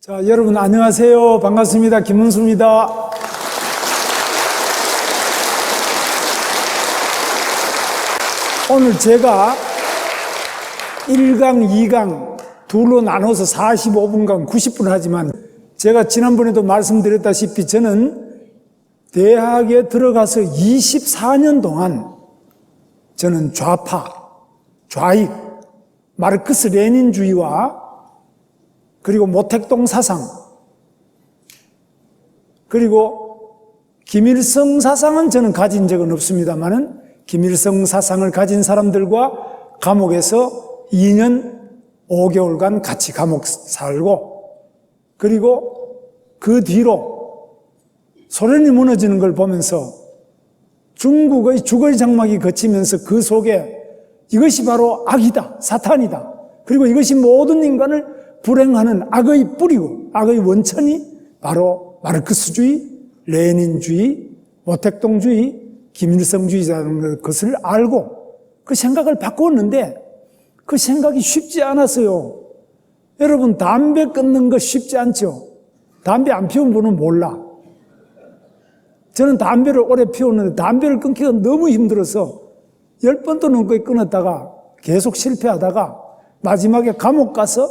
자, 여러분 안녕하세요. 반갑습니다. 김문수입니다. 오늘 제가 1강, 2강 둘로 나눠서 45분간 90분 하지만 제가 지난번에도 말씀드렸다시피 저는 대학에 들어가서 24년 동안 저는 좌파, 좌익, 마르크스 레닌주의와 그리고 모택동 사상, 그리고 김일성 사상은 저는 가진 적은 없습니다만은 김일성 사상을 가진 사람들과 감옥에서 2년 5개월간 같이 감옥 살고, 그리고 그 뒤로 소련이 무너지는 걸 보면서 중국의 주거의 장막이 거치면서 그 속에 이것이 바로 악이다, 사탄이다, 그리고 이것이 모든 인간을 불행하는 악의 뿌리고 악의 원천이 바로 마르크스주의, 레닌주의, 모택동주의, 김일성주의자라는 것을 알고 그 생각을 바꾸었는데 그 생각이 쉽지 않았어요. 여러분, 담배 끊는 거 쉽지 않죠? 담배 안 피운 분은 몰라. 저는 담배를 오래 피웠는데 담배를 끊기가 너무 힘들어서 10번도 넘게 끊었다가 계속 실패하다가 마지막에 감옥 가서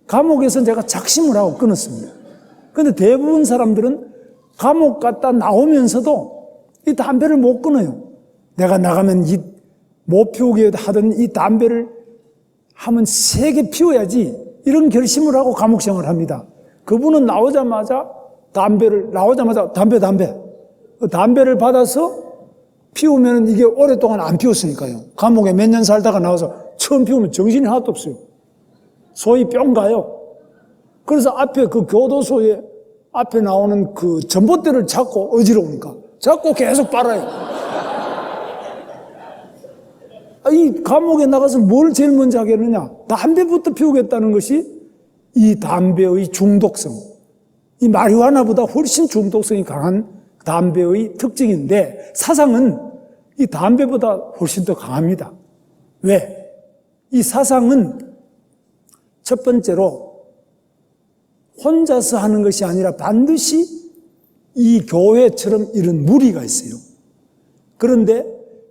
감옥에서 제가 작심을 하고 끊었습니다. 그런데 대부분 사람들은 감옥 갔다 나오면서도 이 담배를 못 끊어요. 내가 나가면 못 피우게 하던 이 담배를 하면 3개 피워야지 이런 결심을 하고 감옥 생활을 합니다. 그분은 나오자마자 담배를 받아서 피우면 이게 오랫동안 안 피웠으니까요. 감옥에 몇 년 살다가 나와서 처음 피우면 정신이 하나도 없어요. 소위 뿅 가요. 그래서 앞에 그 교도소에 앞에 나오는 그 전봇대를 잡고 어지러우니까 잡고 계속 빨아요. 이 감옥에 나가서 뭘 제일 먼저 하겠느냐? 담배부터 피우겠다는 것이 이 담배의 중독성, 이 마리화나보다 훨씬 중독성이 강한 담배의 특징인데 사상은 이 담배보다 훨씬 더 강합니다. 왜? 이 사상은 첫 번째로 혼자서 하는 것이 아니라 반드시 이 교회처럼 이런 무리가 있어요. 그런데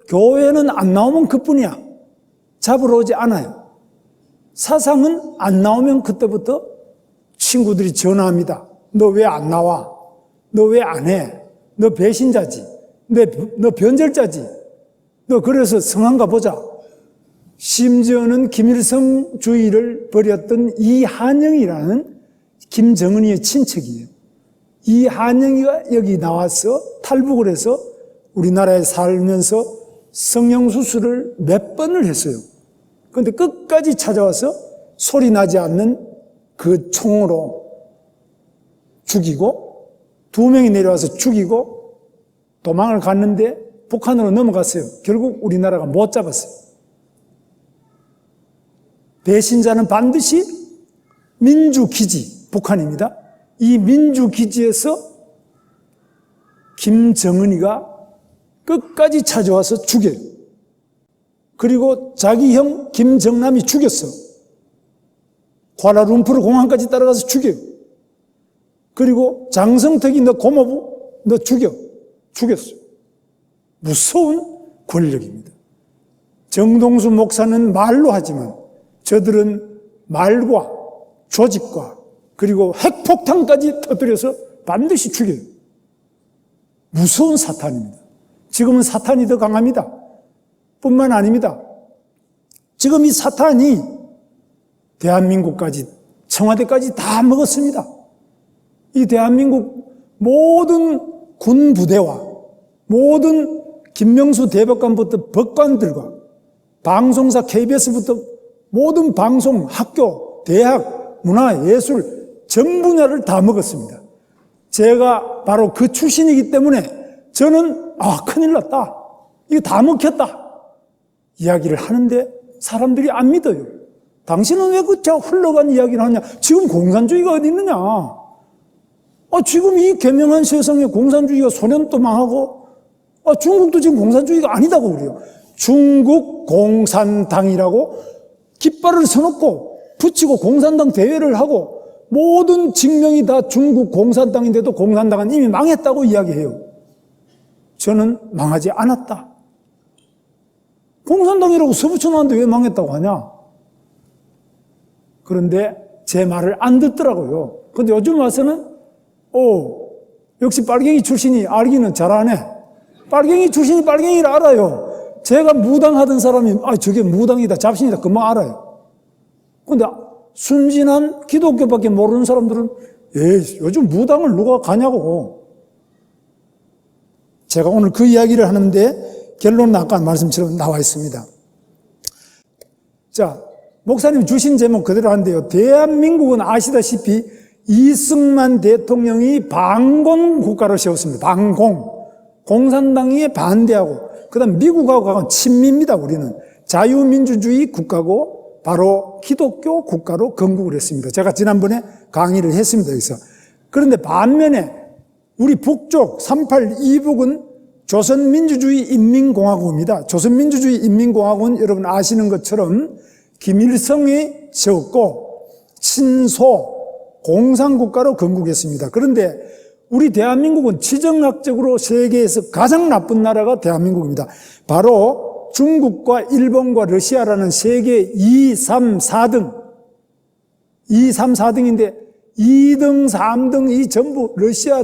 교회는 안 나오면 그뿐이야. 잡으러 오지 않아요. 사상은 안 나오면 그때부터 친구들이 전화합니다. 너 왜 안 나와? 너 왜 안 해? 너 배신자지. 너 변절자지. 너 그래서 성한가 보자. 심지어는 김일성주의를 벌였던 이한영이라는 김정은이의 친척이에요. 이한영이가 여기 나와서 탈북을 해서 우리나라에 살면서 성형수술을 몇 번을 했어요. 그런데 끝까지 찾아와서 소리 나지 않는 그 총으로 죽이고 2명이 내려와서 죽이고 도망을 갔는데 북한으로 넘어갔어요. 결국 우리나라가 못 잡았어요. 배신자는 반드시 민주기지, 북한입니다. 이 민주기지에서 김정은이가 끝까지 찾아와서 죽여요. 그리고 자기 형 김정남이 죽였어. 쿠알라룸푸르 공항까지 따라가서 죽여요. 그리고 장성택이 너 고모부 너 죽였어. 무서운 권력입니다. 정동수 목사는 말로 하지만 저들은 말과 조직과 그리고 핵폭탄까지 터뜨려서 반드시 죽여요. 무서운 사탄입니다. 지금은 사탄이 더 강합니다. 뿐만 아닙니다. 지금 이 사탄이 대한민국까지, 청와대까지 다 먹었습니다. 이 대한민국 모든 군 부대와 모든 김명수 대법관부터 법관들과 방송사 KBS부터 모든 방송, 학교, 대학, 문화, 예술 전 분야를 다 먹었습니다. 제가 바로 그 출신이기 때문에 저는 큰일 났다. 이거 다 먹혔다. 이야기를 하는데 사람들이 안 믿어요. 당신은 왜 그 흘러간 이야기를 하냐? 지금 공산주의가 어디 있느냐? 지금 이 개명한 세상에 공산주의가 소련도 망하고 중국도 지금 공산주의가 아니다고 그래요. 중국 공산당이라고 깃발을 서놓고 붙이고 공산당 대회를 하고 모든 직명이 다 중국 공산당인데도 공산당은 이미 망했다고 이야기해요. 저는 망하지 않았다. 공산당이라고 써붙여놨는데 왜 망했다고 하냐? 그런데 제 말을 안 듣더라고요. 근데 요즘 와서는 역시 빨갱이 출신이 알기는 잘하네. 빨갱이 출신이 빨갱이를 알아요. 제가 무당하던 사람이 저게 무당이다, 잡신이다 금방 알아요. 근데 순진한 기독교밖에 모르는 사람들은 요즘 무당을 누가 가냐고. 제가 오늘 그 이야기를 하는데 결론은 아까 말씀처럼 나와 있습니다. 자, 목사님 주신 제목 그대로 한데요. 대한민국은 아시다시피 이승만 대통령이 반공 국가를 세웠습니다. 반공. 공산당이 반대하고, 그 다음 미국하고 친미입니다. 우리는 자유민주주의 국가고 바로 기독교 국가로 건국을 했습니다. 제가 지난번에 강의를 했습니다. 여기서. 그런데 반면에 우리 북쪽 38 이북은 조선민주주의 인민공화국입니다. 조선민주주의 인민공화국은 여러분 아시는 것처럼 김일성이 세웠고 친소 공산국가로 건국했습니다. 그런데 우리 대한민국은 지정학적으로 세계에서 가장 나쁜 나라가 대한민국입니다. 바로 중국과 일본과 러시아라는 세계 2, 3, 4등 2, 3, 4등인데 2등, 3등 이 전부 러시아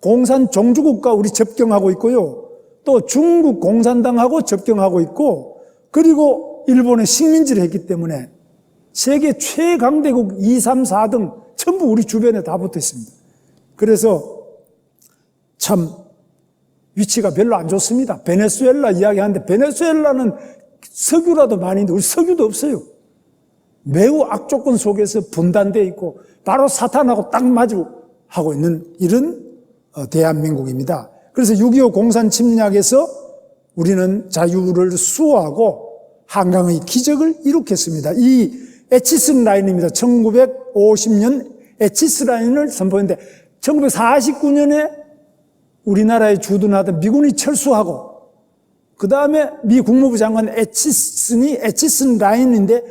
공산 종주국과 우리 접경하고 있고요. 또 중국 공산당하고 접경하고 있고, 그리고 일본의 식민지를 했기 때문에 세계 최강대국 2, 3, 4등 전부 우리 주변에 다 붙어 있습니다. 그래서 참 위치가 별로 안 좋습니다. 베네수엘라 이야기하는데 베네수엘라는 석유라도 많이 있는데 우리 석유도 없어요. 매우 악조건 속에서 분단되어 있고 바로 사탄하고 딱 마주하고 있는 이런 대한민국입니다. 그래서 6.25 공산 침략에서 우리는 자유를 수호하고 한강의 기적을 이룩했습니다. 이 에치스 라인입니다. 1950년 에치스 라인을 선포했는데 1949년에 우리나라에 주둔하던 미군이 철수하고 그 다음에 미 국무부 장관 에치슨 라인인데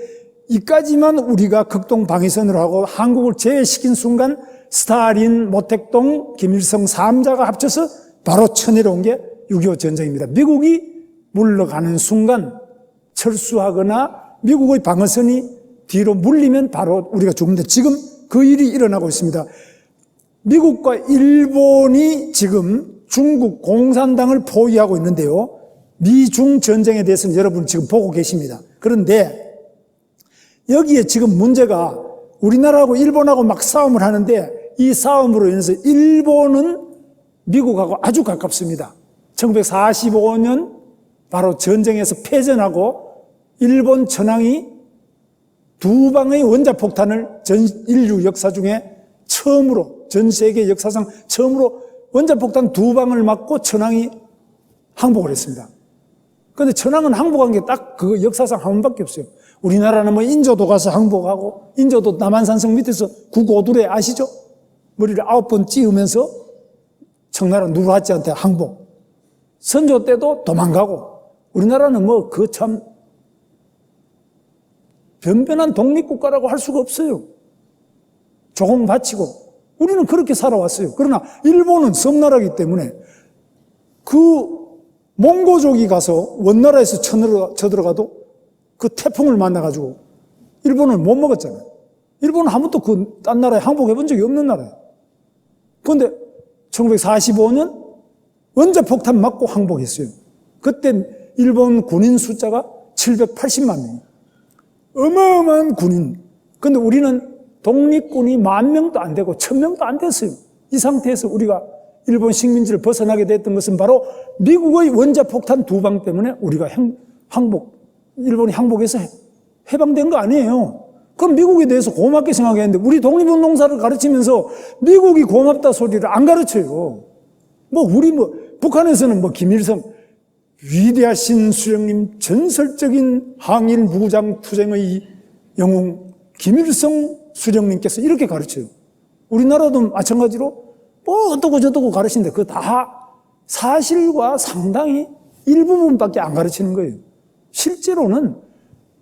이까지만 우리가 극동 방위선으로 하고 한국을 제외시킨 순간 스탈린, 모택동, 김일성 3자가 합쳐서 바로 쳐내려온 게 6.25 전쟁입니다. 미국이 물러가는 순간 철수하거나 미국의 방어선이 뒤로 물리면 바로 우리가 죽는데 지금 그 일이 일어나고 있습니다. 미국과 일본이 지금 중국 공산당을 포위하고 있는데요. 미중 전쟁에 대해서는 여러분 지금 보고 계십니다. 그런데 여기에 지금 문제가 우리나라하고 일본하고 막 싸움을 하는데 이 싸움으로 인해서 일본은 미국하고 아주 가깝습니다. 1945년 바로 전쟁에서 패전하고 일본 천황이 두 방의 원자폭탄을 전 인류 역사 중에 처음으로, 전 세계 역사상 처음으로 원자폭탄 두 방을 맞고 천황이 항복을 했습니다. 그런데 천황은 항복한 게 딱 그 역사상 한 번밖에 없어요. 우리나라는 뭐 인조도 가서 항복하고, 인조도 남한산성 밑에서 구고두레 아시죠? 머리를 9번 찧으면서 청나라 누르하지한테 항복. 선조 때도 도망가고, 우리나라는 뭐 그 참 변변한 독립국가라고 할 수가 없어요. 조공 바치고. 우리는 그렇게 살아왔어요. 그러나 일본은 섬나라이기 때문에 그 몽고족이 가서 원나라에서 쳐들어가도 그 태풍을 만나가지고 일본을 못 먹었잖아요. 일본은 한 번도 그 딴 나라에 항복해 본 적이 없는 나라예요. 그런데 1945년 원자폭탄 맞고 항복했어요. 그때 일본 군인 숫자가 780만 명. 어마어마한 군인. 그런데 우리는 독립군이 10,000명도 안 되고 1,000명도 안 됐어요. 이 상태에서 우리가 일본 식민지를 벗어나게 됐던 것은 바로 미국의 원자폭탄 두 방 때문에 우리가 일본이 항복해서 해방된 거 아니에요. 그럼 미국에 대해서 고맙게 생각했는데 우리 독립운동사를 가르치면서 미국이 고맙다 소리를 안 가르쳐요. 북한에서는 김일성 위대하신 수령님, 전설적인 항일 무장 투쟁의 영웅 김일성 수령님께서 이렇게 가르쳐요. 우리나라도 마찬가지로 어떠고 저떠고 가르치는데 그거 다 사실과 상당히 일부분밖에 안 가르치는 거예요. 실제로는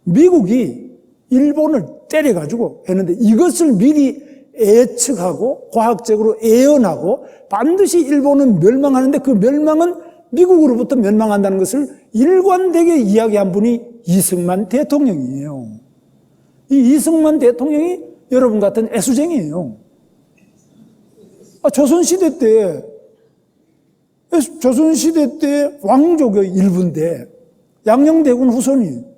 미국이 일본을 때려가지고 했는데 이것을 미리 예측하고 과학적으로 예언하고 반드시 일본은 멸망하는데 그 멸망은 미국으로부터 멸망한다는 것을 일관되게 이야기한 분이 이승만 대통령이에요. 이 이승만 대통령이 여러분 같은 애수쟁이에요. 조선시대 때 왕족의 일부인데 양녕대군 후손이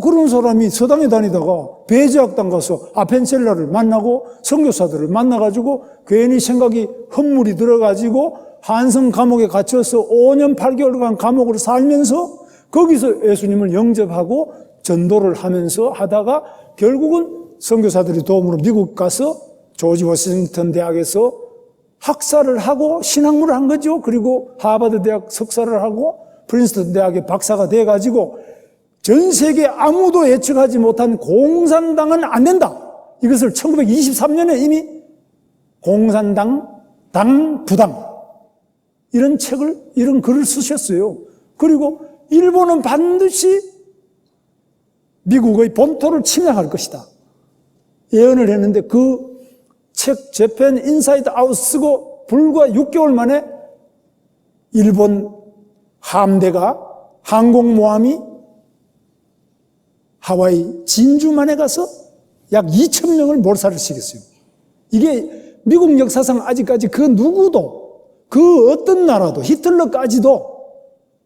그런 사람이 서당에 다니다가 배제학당 가서 아펜셀라를 만나고 선교사들을 만나가지고 괜히 생각이 헛물이 들어가지고 한성 감옥에 갇혀서 5년 8개월간 감옥을 살면서 거기서 예수님을 영접하고 전도를 하면서 하다가 결국은 선교사들의 도움으로 미국 가서 조지 워싱턴 대학에서 학사를 하고 신학문을 한 거죠. 그리고 하버드 대학 석사를 하고 프린스턴 대학의 박사가 돼가지고 전 세계 아무도 예측하지 못한 공산당은 안 된다. 이것을 1923년에 이미 공산당, 당, 부당 이런 글을 쓰셨어요. 그리고 일본은 반드시 미국의 본토를 침략할 것이다. 예언을 했는데 그 책 재팬 인사이드 아웃 쓰고 불과 6개월 만에 일본 함대가 항공모함이 하와이 진주만에 가서 약 2,000명을 몰살을 시켰어요. 이게 미국 역사상 아직까지 그 누구도 그 어떤 나라도 히틀러까지도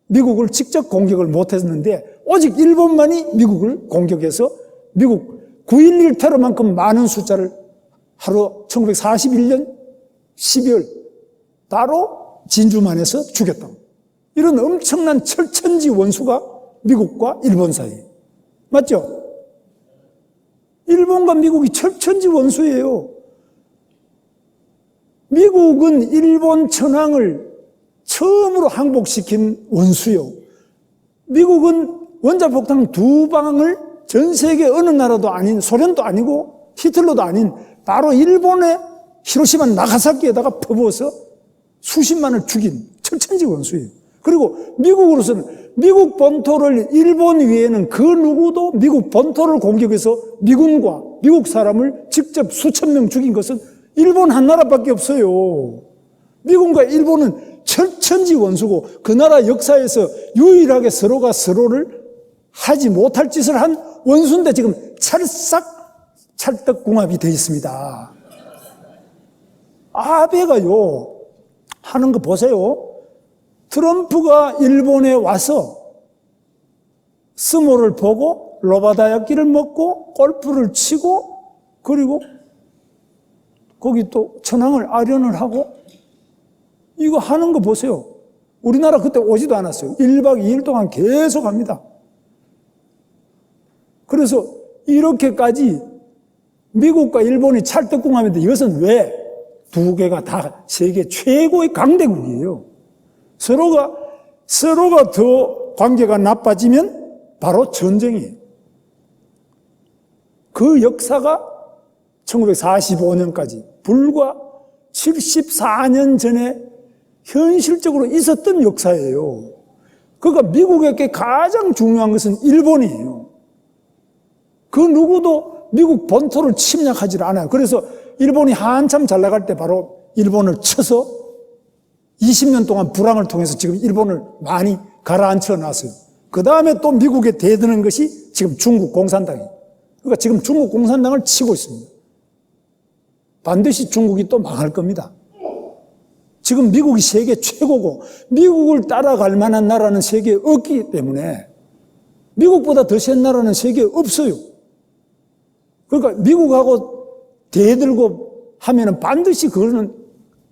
미국을 직접 공격을 못했는데 오직 일본만이 미국을 공격해서 미국 9.11 테러만큼 많은 숫자를 하루 1941년 12월 바로 진주만에서 죽였다. 이런 엄청난 철천지 원수가 미국과 일본 사이에 맞죠? 일본과 미국이 철천지 원수예요. 미국은 일본 천황을 처음으로 항복시킨 원수요. 미국은 원자폭탄 2방을 전 세계 어느 나라도 아닌 소련도 아니고 히틀러도 아닌 바로 일본의 히로시마 나가사키에다가 퍼부어서 수십만을 죽인 철천지 원수예요. 그리고 미국으로서는 미국 본토를 일본 위에는 그 누구도 미국 본토를 공격해서 미군과 미국 사람을 직접 수천 명 죽인 것은 일본 한 나라밖에 없어요. 미국과 일본은 철천지 원수고 그 나라 역사에서 유일하게 서로가 서로를 하지 못할 짓을 한 원수인데 지금 찰떡궁합이 되어 있습니다. 아베가요 하는 거 보세요. 트럼프가 일본에 와서 스모를 보고 로바다야끼를 먹고 골프를 치고 그리고 거기 또 천황을 아련을 하고 이거 하는 거 보세요. 우리나라 그때 오지도 않았어요. 1박 2일 동안 계속 합니다. 그래서 이렇게까지 미국과 일본이 찰떡궁합인데 이것은 왜? 두 개가 다 세계 최고의 강대국이에요. 서로가 더 관계가 나빠지면 바로 전쟁이에요. 그 역사가 1945년까지 불과 74년 전에 현실적으로 있었던 역사예요. 그러니까 미국에게 가장 중요한 것은 일본이에요. 그 누구도 미국 본토를 침략하지 않아요. 그래서 일본이 한참 잘 나갈 때 바로 일본을 쳐서 20년 동안 불황을 통해서 지금 일본을 많이 가라앉혀 놨어요. 그 다음에 또 미국에 대드는 것이 지금 중국 공산당이에요. 그러니까 지금 중국 공산당을 치고 있습니다. 반드시 중국이 또 망할 겁니다. 지금 미국이 세계 최고고 미국을 따라갈 만한 나라는 세계에 없기 때문에 미국보다 더 센 나라는 세계에 없어요. 그러니까 미국하고 대들고 하면은 반드시 그거는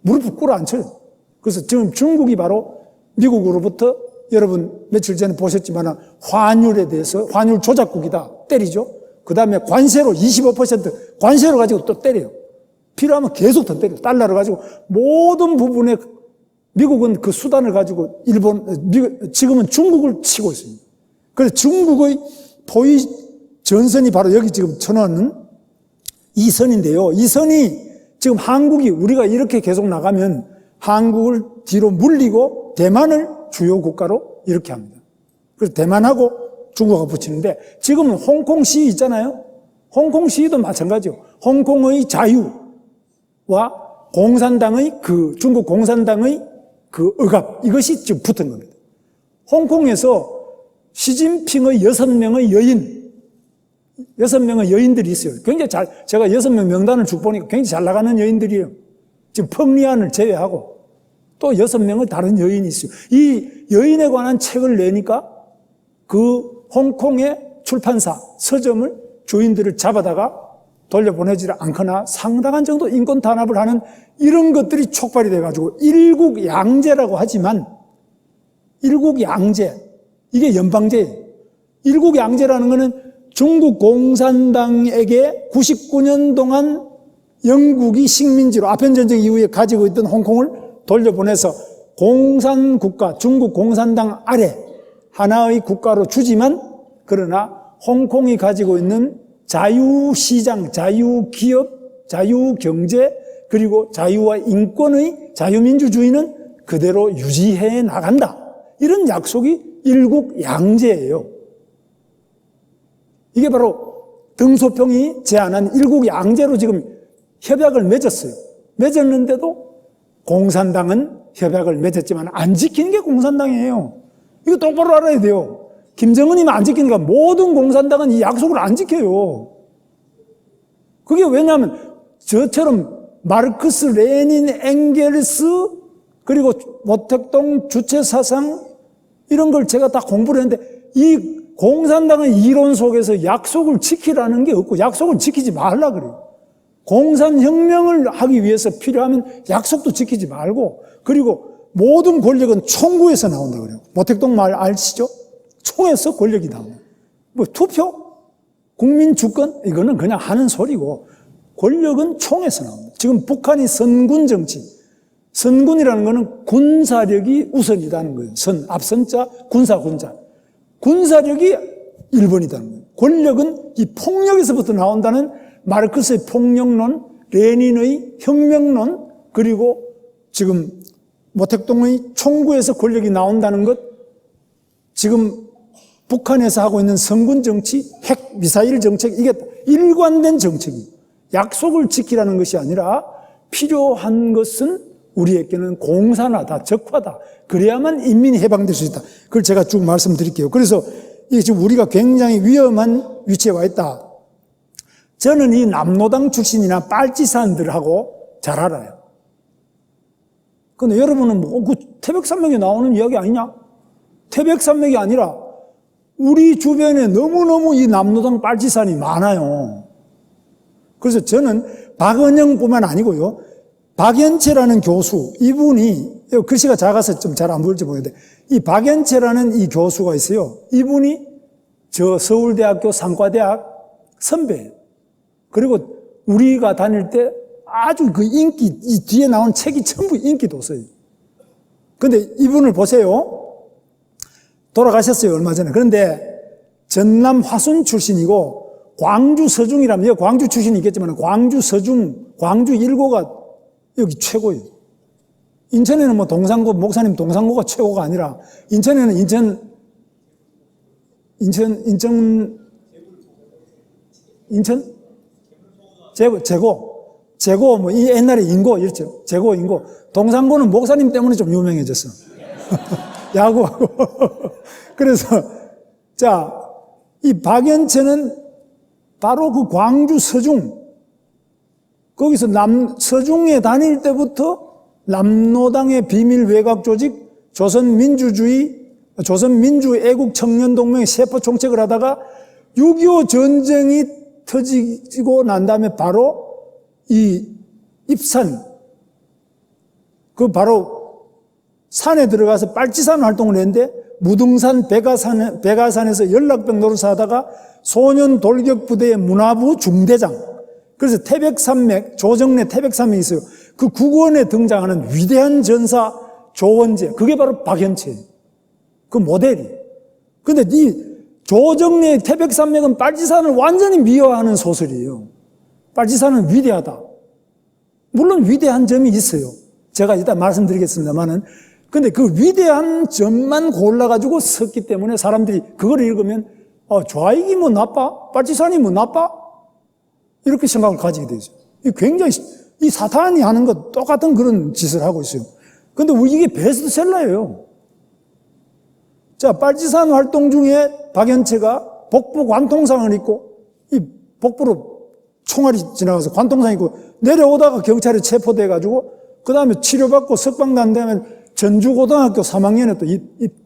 무릎을 꿇어앉혀요. 그래서 지금 중국이 바로 미국으로부터 여러분 며칠 전에 보셨지만 환율에 대해서 환율 조작국이다 때리죠. 그 다음에 관세로 25% 관세로 가지고 또 때려요. 필요하면 계속 더 때려요. 달러를 가지고 모든 부분에 미국은 그 수단을 가지고 지금은 중국을 치고 있습니다. 그래서 중국의 포위 전선이 바로 여기 지금 쳐놓은 이 선인데요. 이 선이 지금 한국이 우리가 이렇게 계속 나가면 한국을 뒤로 물리고 대만을 주요 국가로 이렇게 합니다. 그래서 대만하고 중국하고 붙이는데 지금은 홍콩 시위 있잖아요. 홍콩 시위도 마찬가지요. 홍콩의 자유, 공산당의 중국 공산당의 억압, 이것이 지금 붙은 겁니다. 홍콩에서 시진핑의 6명의 여인들이 있어요. 굉장히 제가 6명 명단을 쭉 보니까 굉장히 잘 나가는 여인들이에요. 지금 펑리안을 제외하고 또 6명의 다른 여인이 있어요. 이 여인에 관한 책을 내니까 그 홍콩의 출판사, 서점을 주인들을 잡아다가 돌려보내지를 않거나 상당한 정도 인권 탄압을 하는 이런 것들이 촉발이 돼가지고 일국양제라고 하지만 일국양제, 이게 연방제예요. 일국양제라는 것은 중국 공산당에게 99년 동안 영국이 식민지로 아편전쟁 이후에 가지고 있던 홍콩을 돌려보내서 공산국가, 중국 공산당 아래 하나의 국가로 주지만 그러나 홍콩이 가지고 있는 자유시장, 자유기업, 자유경제 그리고 자유와 인권의 자유민주주의는 그대로 유지해 나간다. 이런 약속이 일국양제예요. 이게 바로 등소평이 제안한 일국양제로 지금 협약을 맺었어요. 맺었는데도 공산당은 협약을 맺었지만 안 지키는 게 공산당이에요. 이거 똑바로 알아야 돼요. 김정은이만 안 지키니까 모든 공산당은 이 약속을 안 지켜요. 그게 왜냐하면 저처럼 마르크스, 레닌, 엥겔스 그리고 모택동 주체사상 이런 걸 제가 다 공부를 했는데 이 공산당의 이론 속에서 약속을 지키라는 게 없고 약속을 지키지 말라 그래요. 공산혁명을 하기 위해서 필요하면 약속도 지키지 말고 그리고 모든 권력은 총구에서 나온다 그래요. 모택동 말 아시죠? 총에서 권력이 나옵니다. 뭐 투표? 국민 주권? 이거는 그냥 하는 소리고 권력은 총에서 나옵니다. 지금 북한이 선군 정치, 선군이라는 것은 군사력이 우선이라는 거예요. 앞선자, 군사. 군사력이 1번이라는 거예요. 권력은 이 폭력에서부터 나온다는 마르크스의 폭력론, 레닌의 혁명론, 그리고 지금 모택동의 총구에서 권력이 나온다는 것, 지금 북한에서 하고 있는 선군 정치, 핵 미사일 정책, 이게 일관된 정책이에요. 약속을 지키라는 것이 아니라 필요한 것은 우리에게는 공산화다, 적화다. 그래야만 인민이 해방될 수 있다. 그걸 제가 쭉 말씀드릴게요. 그래서 이게 지금 우리가 굉장히 위험한 위치에 와 있다. 저는 이 남노당 출신이나 빨치산들하고 잘 알아요. 근데 여러분은 그 태백산맥에 나오는 이야기 아니냐? 태백산맥이 아니라 우리 주변에 너무너무 이 남노당 빨치산이 많아요. 그래서 저는 박은영뿐만 아니고요. 박연채라는 교수, 이분이 글씨가 작아서 좀 잘 안 보일지 모르겠는데 이 박연채라는 이 교수가 있어요. 이분이 저 서울대학교 상과대학 선배예요. 그리고 우리가 다닐 때 아주 그 인기, 이 뒤에 나온 책이 전부 인기 돋어요. 근데 이분을 보세요. 돌아가셨어요, 얼마 전에. 그런데 전남 화순 출신이고 광주 서중이라면, 광주 출신이 있겠지만 광주 서중, 광주 일고가 여기 최고예요. 인천에는 뭐 동상고, 목사님 동상고가 최고가 아니라 인천에는 제고, 뭐, 이 옛날에 인고, 이랬죠. 제고, 인고. 동상고는 목사님 때문에 좀 유명해졌어. 야구하고. 그래서, 자, 이 박연채는 바로 그 광주 서중, 거기서 서중에 다닐 때부터 남노당의 비밀 외곽 조직, 조선민주애국청년동맹의 세포 총책을 하다가 6.25 전쟁이 터지고 난 다음에 바로 이 입산, 바로 산에 들어가서 빨치산 활동을 했는데 무등산 백아산에서 연락병 노릇을 하다가 소년 돌격부대의 문화부 중대장, 그래서 태백산맥, 조정래 태백산맥이 있어요. 그 국원에 등장하는 위대한 전사 조원재, 그게 바로 박연채예요. 그 모델이. 근데 이 조정래 태백산맥은 빨치산을 완전히 미화하는 소설이에요. 빨치산은 위대하다. 물론 위대한 점이 있어요. 제가 이따 말씀드리겠습니다만은. 근데 그 위대한 점만 골라가지고 썼기 때문에 사람들이 그걸 읽으면, 좌익이 뭐 나빠? 빨치산이 뭐 나빠? 이렇게 생각을 가지게 되죠. 굉장히, 이 사탄이 하는 것 똑같은 그런 짓을 하고 있어요. 근데 이게 베스트셀러예요. 자, 빨치산 활동 중에 박연채가 복부 관통상을 입고, 이 복부로 총알이 지나가서 관통상 입고 내려오다가 경찰에 체포돼가지고, 그 다음에 치료받고 석방도 안 되면 전주고등학교 3학년에 또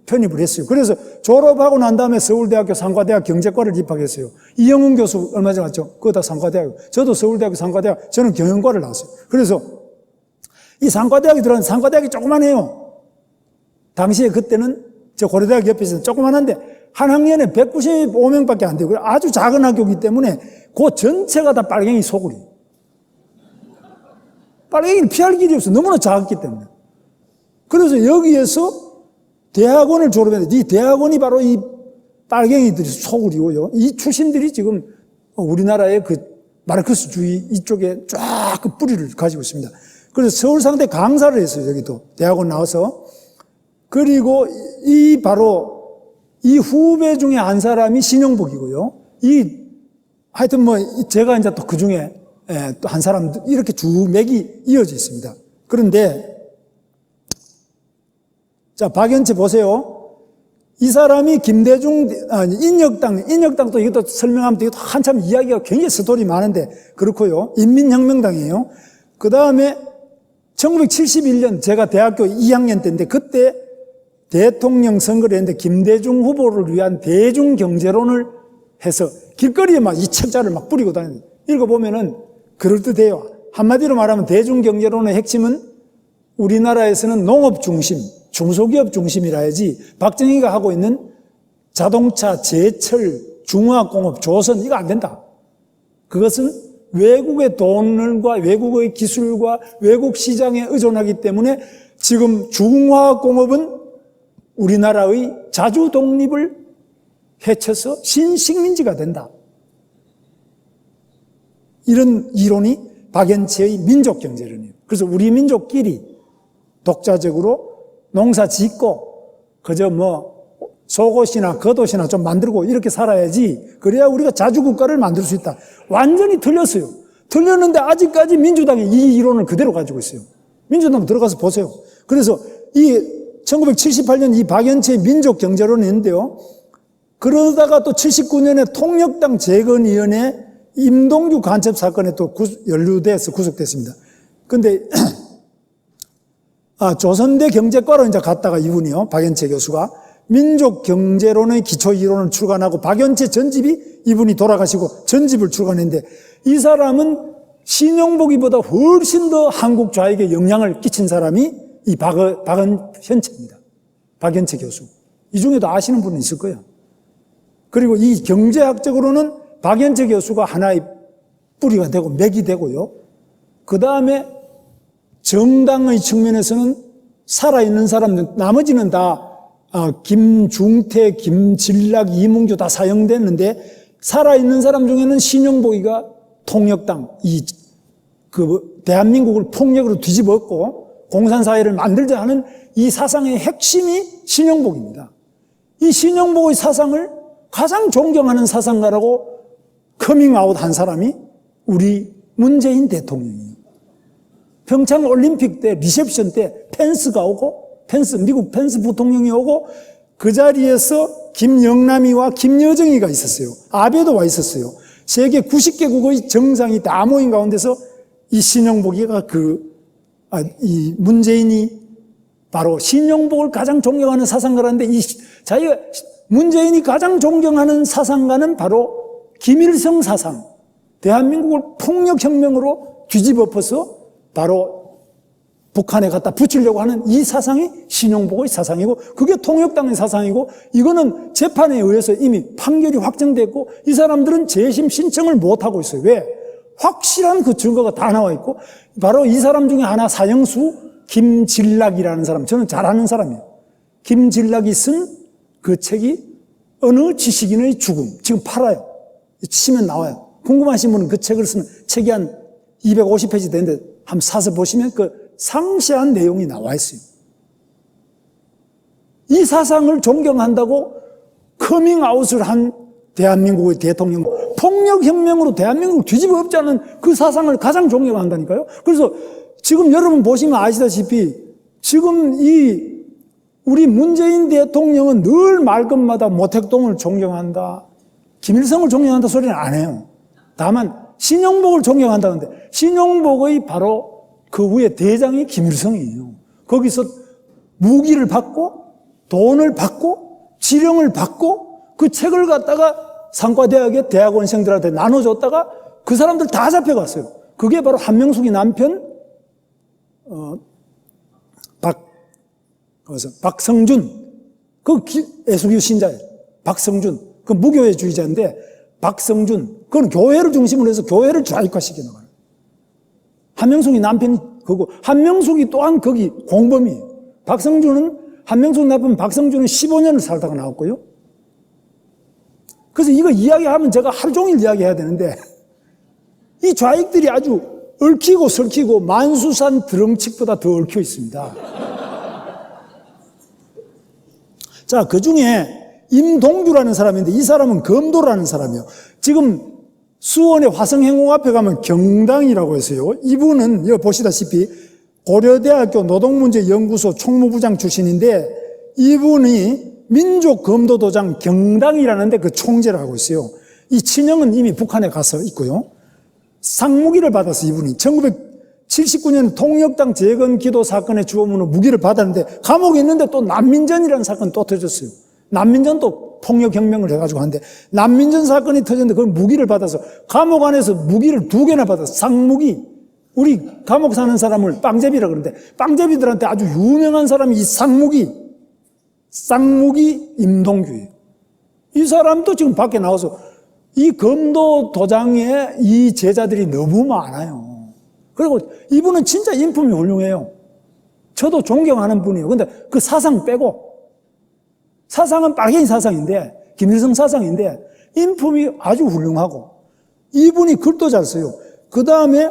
편입을 했어요. 그래서 졸업하고 난 다음에 서울대학교 상과대학 경제과를 입학했어요. 이영훈 교수 얼마 전에 왔죠? 그거 다 상과대학. 저도 서울대학교 상과대학, 저는 경영과를 나왔어요. 그래서 이 상과대학이 들어갔는데 상과대학이 조그만해요. 당시에 그때는 저 고려대학 옆에 있어서 조그만한데 한 학년에 195명밖에 안 되고 아주 작은 학교이기 때문에 그 전체가 다 빨갱이 소굴이. 빨갱이를 피할 길이 없어. 너무나 작았기 때문에. 그래서 여기에서 대학원을 졸업했는데 이 대학원이 바로 이 빨갱이들이 소굴이고요. 이 출신들이 지금 우리나라의 그 마르크스주의 이쪽에 쫙 그 뿌리를 가지고 있습니다. 그래서 서울상대 강사를 했어요. 여기도 대학원 나와서. 그리고 바로 이 후배 중에 한 사람이 신영복이고요. 하여튼 제가 이제 또 그 중에 또 한 사람 이렇게 쭉 맥이 이어져 있습니다. 그런데 자, 박연채 보세요. 이 사람이 인혁당도 이것도 설명하면 이것도 한참 이야기가 굉장히 스토리 많은데 그렇고요. 인민혁명당이에요. 그 다음에 1971년 제가 대학교 2학년 때인데 그때 대통령 선거를 했는데 김대중 후보를 위한 대중경제론을 해서 길거리에 막 이 책자를 막 뿌리고 다니는 읽어보면은 그럴듯해요. 한마디로 말하면 대중경제론의 핵심은 우리나라에서는 농업 중심, 중소기업 중심이라 해야지 박정희가 하고 있는 자동차, 제철, 중화공업, 조선 이거 안 된다. 그것은 외국의 돈과 외국의 기술과 외국 시장에 의존하기 때문에 지금 중화공업은 우리나라의 자주 독립을 해쳐서 신식민지가 된다. 이런 이론이 박연채의 민족경제론이에요. 그래서 우리 민족끼리 독자적으로 농사 짓고 그저 속옷이나 겉옷이나 좀 만들고 이렇게 살아야지 그래야 우리가 자주국가를 만들 수 있다. 완전히 틀렸어요. 틀렸는데 아직까지 민주당이 이 이론을 그대로 가지고 있어요. 민주당 들어가서 보세요. 그래서 이 1978년 이 박연채의 민족경제론이 있는데요. 그러다가 또 79년에 통역당 재건위원회 임동규 간첩 사건에 또 연루돼서 구속됐습니다. 근데 조선대 경제과로 이제 갔다가 이분이요. 박연채 교수가 민족경제론의 기초이론을 출간하고 박연채 전집이 이분이 돌아가시고 전집을 출간했는데 이 사람은 신용복이보다 훨씬 더 한국 좌익에 영향을 끼친 사람이 이 박연채입니다. 박연채 교수. 이 중에도 아시는 분은 있을 거예요. 그리고 이 경제학적으로는 박연채 교수가 하나의 뿌리가 되고 맥이 되고요. 그 다음에 정당의 측면에서는 살아있는 사람들, 나머지는 다 김중태, 김진락, 이문규 다 사형됐는데 살아있는 사람 중에는 신용복이가 통역당, 대한민국을 폭력으로 뒤집었고 공산사회를 만들자 하는 이 사상의 핵심이 신용복입니다. 이 신용복의 사상을 가장 존경하는 사상가라고 커밍아웃 한 사람이 우리 문재인 대통령이에요. 평창 올림픽 때 리셉션 때 펜스가 오고 미국 펜스 부통령이 오고 그 자리에서 김영남이와 김여정이가 있었어요. 아베도 와 있었어요. 세계 90개국의 정상이 다 모인 가운데서 이 신용복이가 이 문재인이 바로 신용복을 가장 존경하는 사상가라는데 자기가 문재인이 가장 존경하는 사상가는 바로 김일성 사상, 대한민국을 폭력혁명으로 뒤집어 엎어서 바로 북한에 갖다 붙이려고 하는 이 사상이 신용복의 사상이고 그게 통역당의 사상이고 이거는 재판에 의해서 이미 판결이 확정됐고 이 사람들은 재심 신청을 못하고 있어요. 왜? 확실한 그 증거가 다 나와 있고 바로 이 사람 중에 하나 사형수 김진락이라는 사람, 저는 잘 아는 사람이에요. 김진락이 쓴 그 책이 어느 지식인의 죽음, 지금 팔아요. 치면 나와요. 궁금하신 분은 그 책을 쓰면 책이 한 250페이지 되는데 한번 사서 보시면 그 상세한 내용이 나와 있어요. 이 사상을 존경한다고 커밍아웃을 한 대한민국의 대통령 폭력혁명으로 대한민국을 뒤집어 엎자는 그 사상을 가장 존경한다니까요. 그래서 지금 여러분 보시면 아시다시피 지금 우리 문재인 대통령은 늘 말끝마다 모택동을 존경한다, 김일성을 존경한다 소리는 안 해요. 다만 신용복을 존경한다는데 신용복의 바로 그 위에 대장이 김일성이에요. 거기서 무기를 받고 돈을 받고 지령을 받고 그 책을 갖다가 상과대학의 대학원생들한테 나눠줬다가 그 사람들 다 잡혀갔어요. 그게 바로 한명숙이 남편 박성준, 그 애수교 신자예요. 박성준, 그 무교회주의자인데 박성준, 그건 교회를 중심으로 해서 교회를 좌익화시켜 나가요. 한명숙이 남편이 그거, 한명숙이 또한 거기 공범이에요. 한명숙 남편 박성준은 15년을 살다가 나왔고요. 그래서 이거 이야기하면 제가 하루 종일 이야기해야 되는데 이 좌익들이 아주 얽히고 설키고 만수산 드렁칙보다 더 얽혀 있습니다. 자, 그 중에 임동규라는 사람인데 이 사람은 검도라는 사람이에요. 지금 수원의 화성행궁 앞에 가면 경당이라고 해서요. 이분은 여기 보시다시피 고려대학교 노동문제연구소 총무부장 출신인데 이분이 민족검도도장 경당이라는데 그 총재를 하고 있어요. 이 친형은 이미 북한에 가서 있고요. 상무기를 받아서 이분이 1979년 통역당 재건 기도 사건의 주범으로 무기를 받았는데 감옥에 있는데 또 난민전이라는 사건이 또 터졌어요. 난민전도 폭력혁명을 해가지고 하는데 난민전 사건이 터졌는데 그걸 무기를 받아서 감옥 안에서 무기를 2개나 받아서 상무기, 우리 감옥 사는 사람을 빵제비라 그러는데 빵제비들한테 아주 유명한 사람이 이 쌍무기 임동규예요. 이 사람도 지금 밖에 나와서 이 검도 도장에 이 제자들이 너무 많아요. 그리고 이분은 진짜 인품이 훌륭해요. 저도 존경하는 분이에요. 근데 그 사상 빼고, 사상은 빨갱이 사상인데, 김일성 사상인데, 인품이 아주 훌륭하고, 이분이 글도 잘 써요. 그 다음에,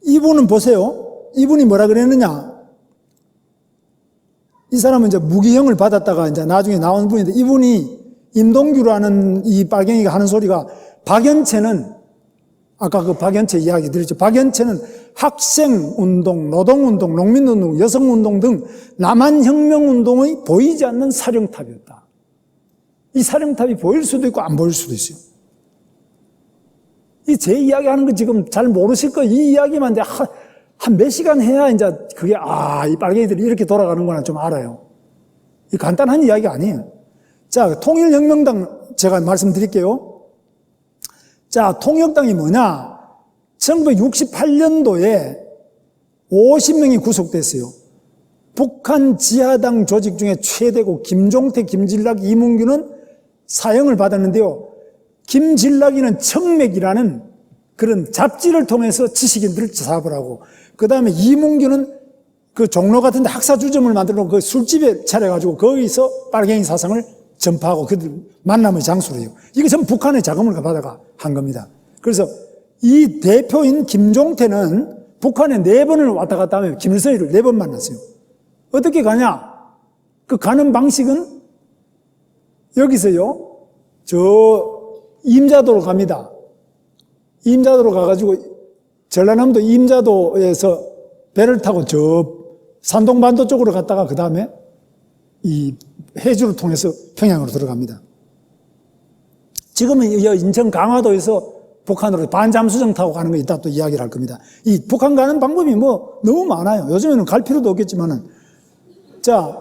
이분은 보세요. 이분이 뭐라 그랬느냐. 이 사람은 이제 무기형을 받았다가 이제 나중에 나온 분인데, 이분이 임동규라는 이 빨갱이가 하는 소리가, 박연채는 아까 그 박연채 이야기 드렸죠. 박연채는 학생운동, 노동운동, 농민운동, 여성운동 등 남한혁명운동의 보이지 않는 사령탑이었다. 이 사령탑이 보일 수도 있고 안 보일 수도 있어요. 이 제 이야기하는 거 지금 잘 모르실 거예요. 이 이야기만 이제 한 몇 시간 해야 이제 그게 이 빨갱이들이 이렇게 돌아가는구나 좀 알아요. 이 간단한 이야기 아니에요. 자, 통일혁명당 제가 말씀드릴게요. 자, 통역당이 뭐냐? 1968년도에 50명이 구속됐어요. 북한 지하당 조직 중에 최대고 김종태, 김진락, 이문규는 사형을 받았는데요. 김진락이는 청맥이라는 그런 잡지를 통해서 지식인들을 사업을 하고, 그 다음에 이문규는 그 종로 같은 데 학사주점을 만들어 놓고 그 술집에 차려가지고 거기서 빨갱이 사상을 전파하고 그들 만남의 장소로 해요. 이게 전부 북한의 자금을 받아가 한 겁니다. 그래서 이 대표인 김종태는 북한에 4번을 왔다 갔다 하면 김일성이를 4번 만났어요. 어떻게 가냐? 그 가는 방식은 여기서요, 임자도로 갑니다. 임자도로 가가지고 전라남도 임자도에서 배를 타고 산동반도 쪽으로 갔다가 그 다음에 이 해주를 통해서 평양으로 들어갑니다. 지금은 인천 강화도에서 북한으로 반잠수정 타고 가는 거 이따 또 이야기를 할 겁니다. 이 북한 가는 방법이 너무 많아요. 요즘에는 갈 필요도 없겠지만은. 자,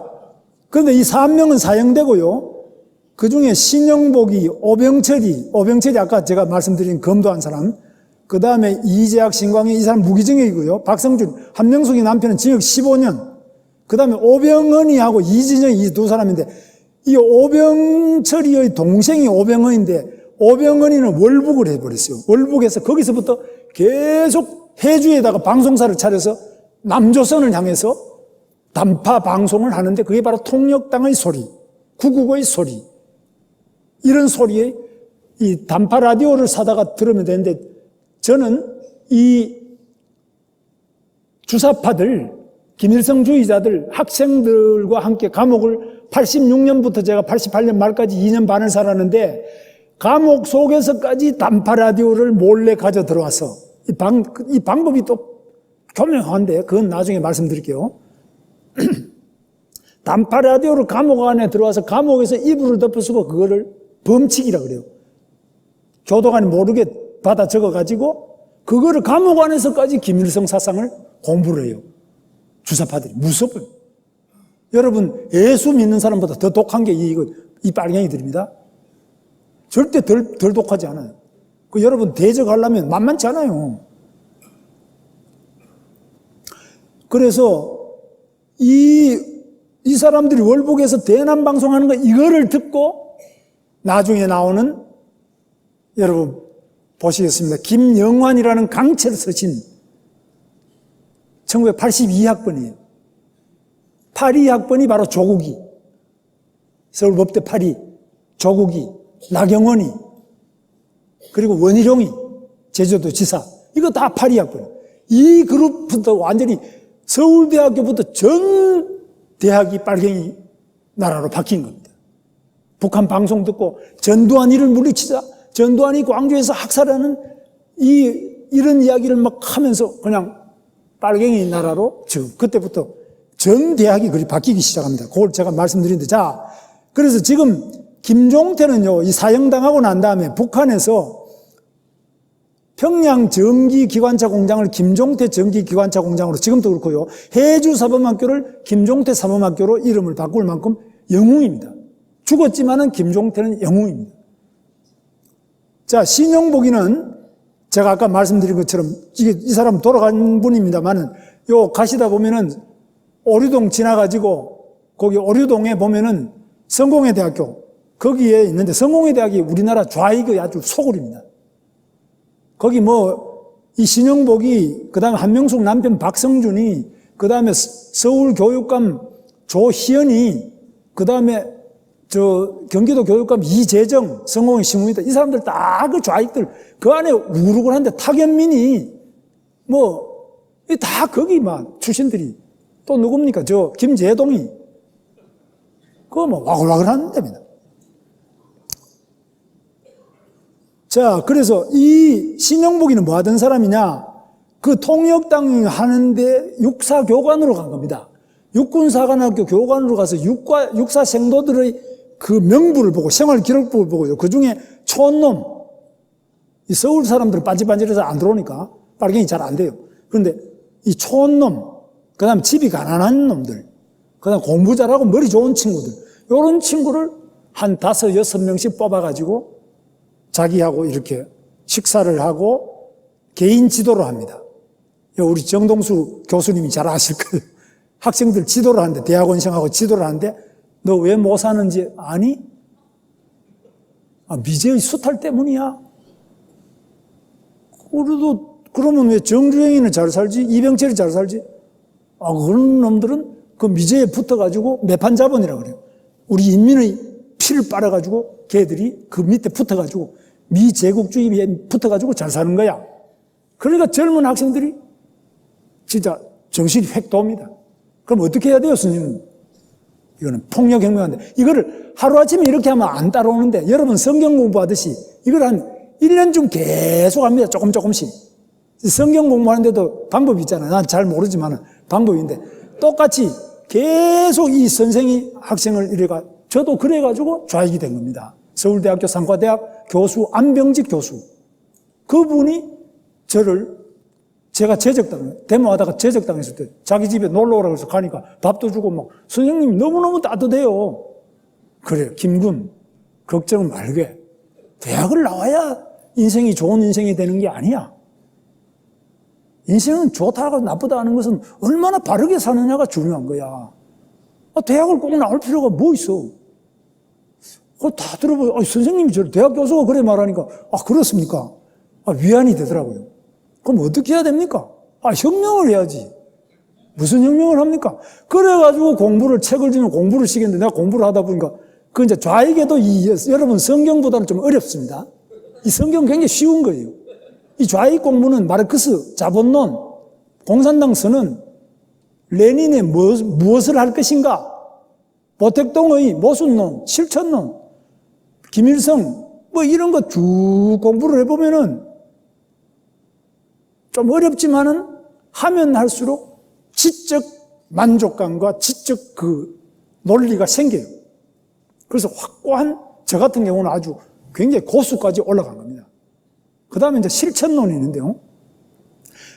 그런데 이 3명은 사형되고요. 그 중에 신영복이, 오병철이 아까 제가 말씀드린 검도한 사람, 그 다음에 이재학, 신광희, 이 사람 무기징역이고요. 박성준, 한명숙이 남편은 징역 15년. 그 다음에 오병헌이하고 이진영이 이 2사람인데, 이 오병철이의 동생이 오병헌인데, 오병헌이는 월북을 해버렸어요. 월북해서 거기서부터 계속 해주에다가 방송사를 차려서 남조선을 향해서 단파 방송을 하는데 그게 바로 통역당의 소리, 구국의 소리. 이런 소리에 이 단파 라디오를 사다가 들으면 되는데 저는 이 주사파들, 김일성주의자들, 학생들과 함께 감옥을 86년부터 제가 88년 말까지 2년 반을 살았는데 감옥 속에서까지 단파 라디오를 몰래 가져 들어와서 이 방법이 또 교묘한데 그건 나중에 말씀드릴게요. 단파 라디오를 감옥 안에 들어와서 감옥에서 이불을 덮어쓰고 그거를 범칙이라 그래요. 교도관이 모르게 받아 적어가지고 그거를 감옥 안에서까지 김일성 사상을 공부를 해요. 주사파들이 무섭어요. 여러분 예수 믿는 사람보다 더 독한 게 이 빨갱이들입니다. 절대 덜 독하지 않아요. 여러분 대적하려면 만만치 않아요. 그래서 이 사람들이 월북에서 대남 방송하는 거 이거를 듣고 나중에 나오는 여러분 보시겠습니다. 김영환이라는 강철 서신 1982학번이에요. 82학번이 바로 조국이, 서울법대 82, 조국이, 나경원이, 그리고 원희룡이, 제주도 지사, 이거 다 82학번. 이 그룹부터 완전히 서울대학교부터 전 대학이 빨갱이 나라로 바뀐 겁니다. 북한 방송 듣고 전두환이를 물리치자, 전두환이 광주에서 학살하는 이런 이야기를 막 하면서 그냥 빨갱이 나라로 지금 그때부터 전 대학이 그리 바뀌기 시작합니다. 그걸 제가 말씀드리는데, 자, 그래서 지금 김종태는요, 이 사형당하고 난 다음에 북한에서 평양 전기기관차 공장을 김종태 전기기관차 공장으로, 지금도 그렇고요, 해주 사범학교를 김종태 사범학교로 이름을 바꿀 만큼 영웅입니다. 죽었지만은 김종태는 영웅입니다. 자, 신용복이는 제가 아까 말씀드린 것처럼 이 사람 돌아간 분입니다만은 요 가시다 보면은 오류동 지나가지고 거기 오류동에 보면은 성공회 대학교 거기에 있는데, 성공회 대학이 우리나라 좌익의 아주 소굴입니다. 거기 이 신영복이, 그 다음에 한명숙 남편 박성준이, 그 다음에 서울교육감 조희연이, 그 다음에 경기도 교육감 이재정, 성공회 시무이다, 이 사람들 다 그 좌익들, 그 안에 우르르 한데 타견민이, 다 거기 출신들이, 또 누굽니까? 김재동이, 그거 와글와글 하는 데입니다. 자, 그래서 이 신영복이는 뭐 하던 사람이냐? 그 통역당 하는데 육사교관으로 간 겁니다. 육군사관학교 교관으로 가서 육사 생도들의 그 명부를 보고, 생활기록부를 보고요. 그 중에 촌놈, 이 서울 사람들은 반질반질해서 안 들어오니까 빨갱이 잘 안 돼요. 그런데 이 촌놈, 그 다음 집이 가난한 놈들, 그 다음 공부 잘하고 머리 좋은 친구들, 이런 친구를 한 5, 6명씩 뽑아가지고 자기하고 이렇게 식사를 하고 개인 지도를 합니다. 우리 정동수 교수님이 잘 아실 거예요. 학생들 지도를 하는데, 대학원생하고 지도를 하는데, 너 왜 못 사는지 아니? 미제의 수탈 때문이야. 그러면 왜 정주행이는 잘 살지? 이병철이 잘 살지? 그런 놈들은 그 미제에 붙어가지고 매판자본이라고 그래요. 우리 인민의 피를 빨아가지고 걔들이 그 밑에 붙어가지고 미제국주의에 붙어가지고 잘 사는 거야. 그러니까 젊은 학생들이 진짜 정신이 획 돕니다. 그럼 어떻게 해야 돼요, 스님은? 이거는 폭력혁명인데, 이거를 하루아침에 이렇게 하면 안 따라오는데, 여러분 성경 공부하듯이 이걸 한 1년 중 계속 합니다. 조금씩. 성경 공부하는데도 방법이 있잖아요. 난 잘 모르지만 방법인데, 똑같이 계속 이 선생이 학생을 이래가, 저도 그래가지고 좌익이 된 겁니다. 서울대학교 상과대학 교수 안병직 교수, 그분이 제가 데모하다가 제적당했을 때 자기 집에 놀러 오라고 해서 가니까 밥도 주고 선생님이 너무너무 따뜻해요. 그래요. 김군, 걱정 말게. 대학을 나와야 인생이 좋은 인생이 되는 게 아니야. 인생은 좋다고 나쁘다 하는 것은 얼마나 바르게 사느냐가 중요한 거야. 대학을 꼭 나올 필요가 뭐 있어? 다 들어보요. 선생님이 대학 교수가 그래 말하니까, 그렇습니까? 위안이 되더라고요. 그럼 어떻게 해야 됩니까? 혁명을 해야지. 무슨 혁명을 합니까? 그래가지고 책을 주면 공부를 시켰는데, 내가 공부를 하다 보니까, 이제 좌익에도 여러분 성경보다는 좀 어렵습니다. 이 성경 굉장히 쉬운 거예요. 이 좌익 공부는 마르크스, 자본론, 공산당 선언, 레닌의 무엇을 할 것인가, 모택동의 모순론, 실천론, 김일성, 뭐 이런 거 쭉 공부를 해보면은 좀 어렵지만은 하면 할수록 지적 만족감과 지적 그 논리가 생겨요. 그래서 확고한, 저 같은 경우는 아주 굉장히 고수까지 올라간 겁니다. 그 다음에 이제 실천론이 있는데요.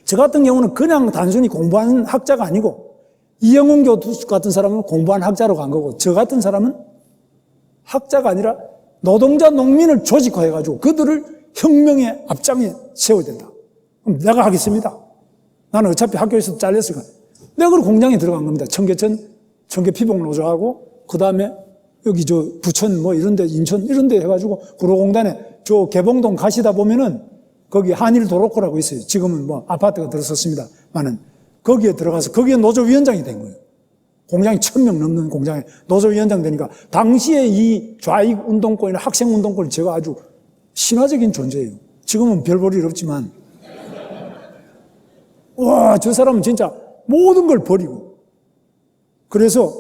저 같은 경우는 그냥 단순히 공부한 학자가 아니고 이영훈 교수 같은 사람은 공부한 학자로 간 거고, 저 같은 사람은 학자가 아니라 노동자 농민을 조직화해가지고 그들을 혁명의 앞장에 세워야 된다. 그럼 내가 하겠습니다. 나는 어차피 학교에서 잘렸으니까. 내가 그 공장에 들어간 겁니다. 청계천, 청계피복노조하고, 그 다음에 여기 저 부천 뭐 이런데, 인천 이런데 해가지고 구로공단에 저 개봉동 가시다 보면은 거기 한일 도로코라고 있어요. 지금은 뭐 아파트가 들어섰습니다만은 거기에 들어가서 거기에 노조위원장이 된 거예요. 공장이 1000명 넘는 공장에 노조위원장 되니까 당시에 이 좌익 운동권이나 학생 운동권이 제가 아주 신화적인 존재예요. 지금은 별 볼 일 없지만 와, 저 사람은 진짜 모든 걸 버리고, 그래서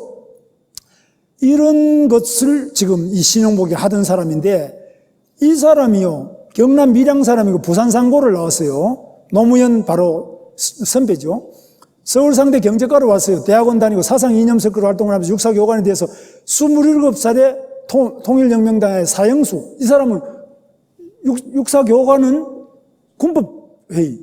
이런 것을 지금 이 신용복이 하던 사람인데, 이 사람이요, 경남 밀양 사람이고 부산 상고를 나왔어요. 노무현 바로 선배죠. 서울상대 경제과를 왔어요. 대학원 다니고 사상 이념 서클 활동을 하면서 육사교관에 대해서 27살에 통일혁명당의 사형수. 이 사람은 육사교관은 군법회의,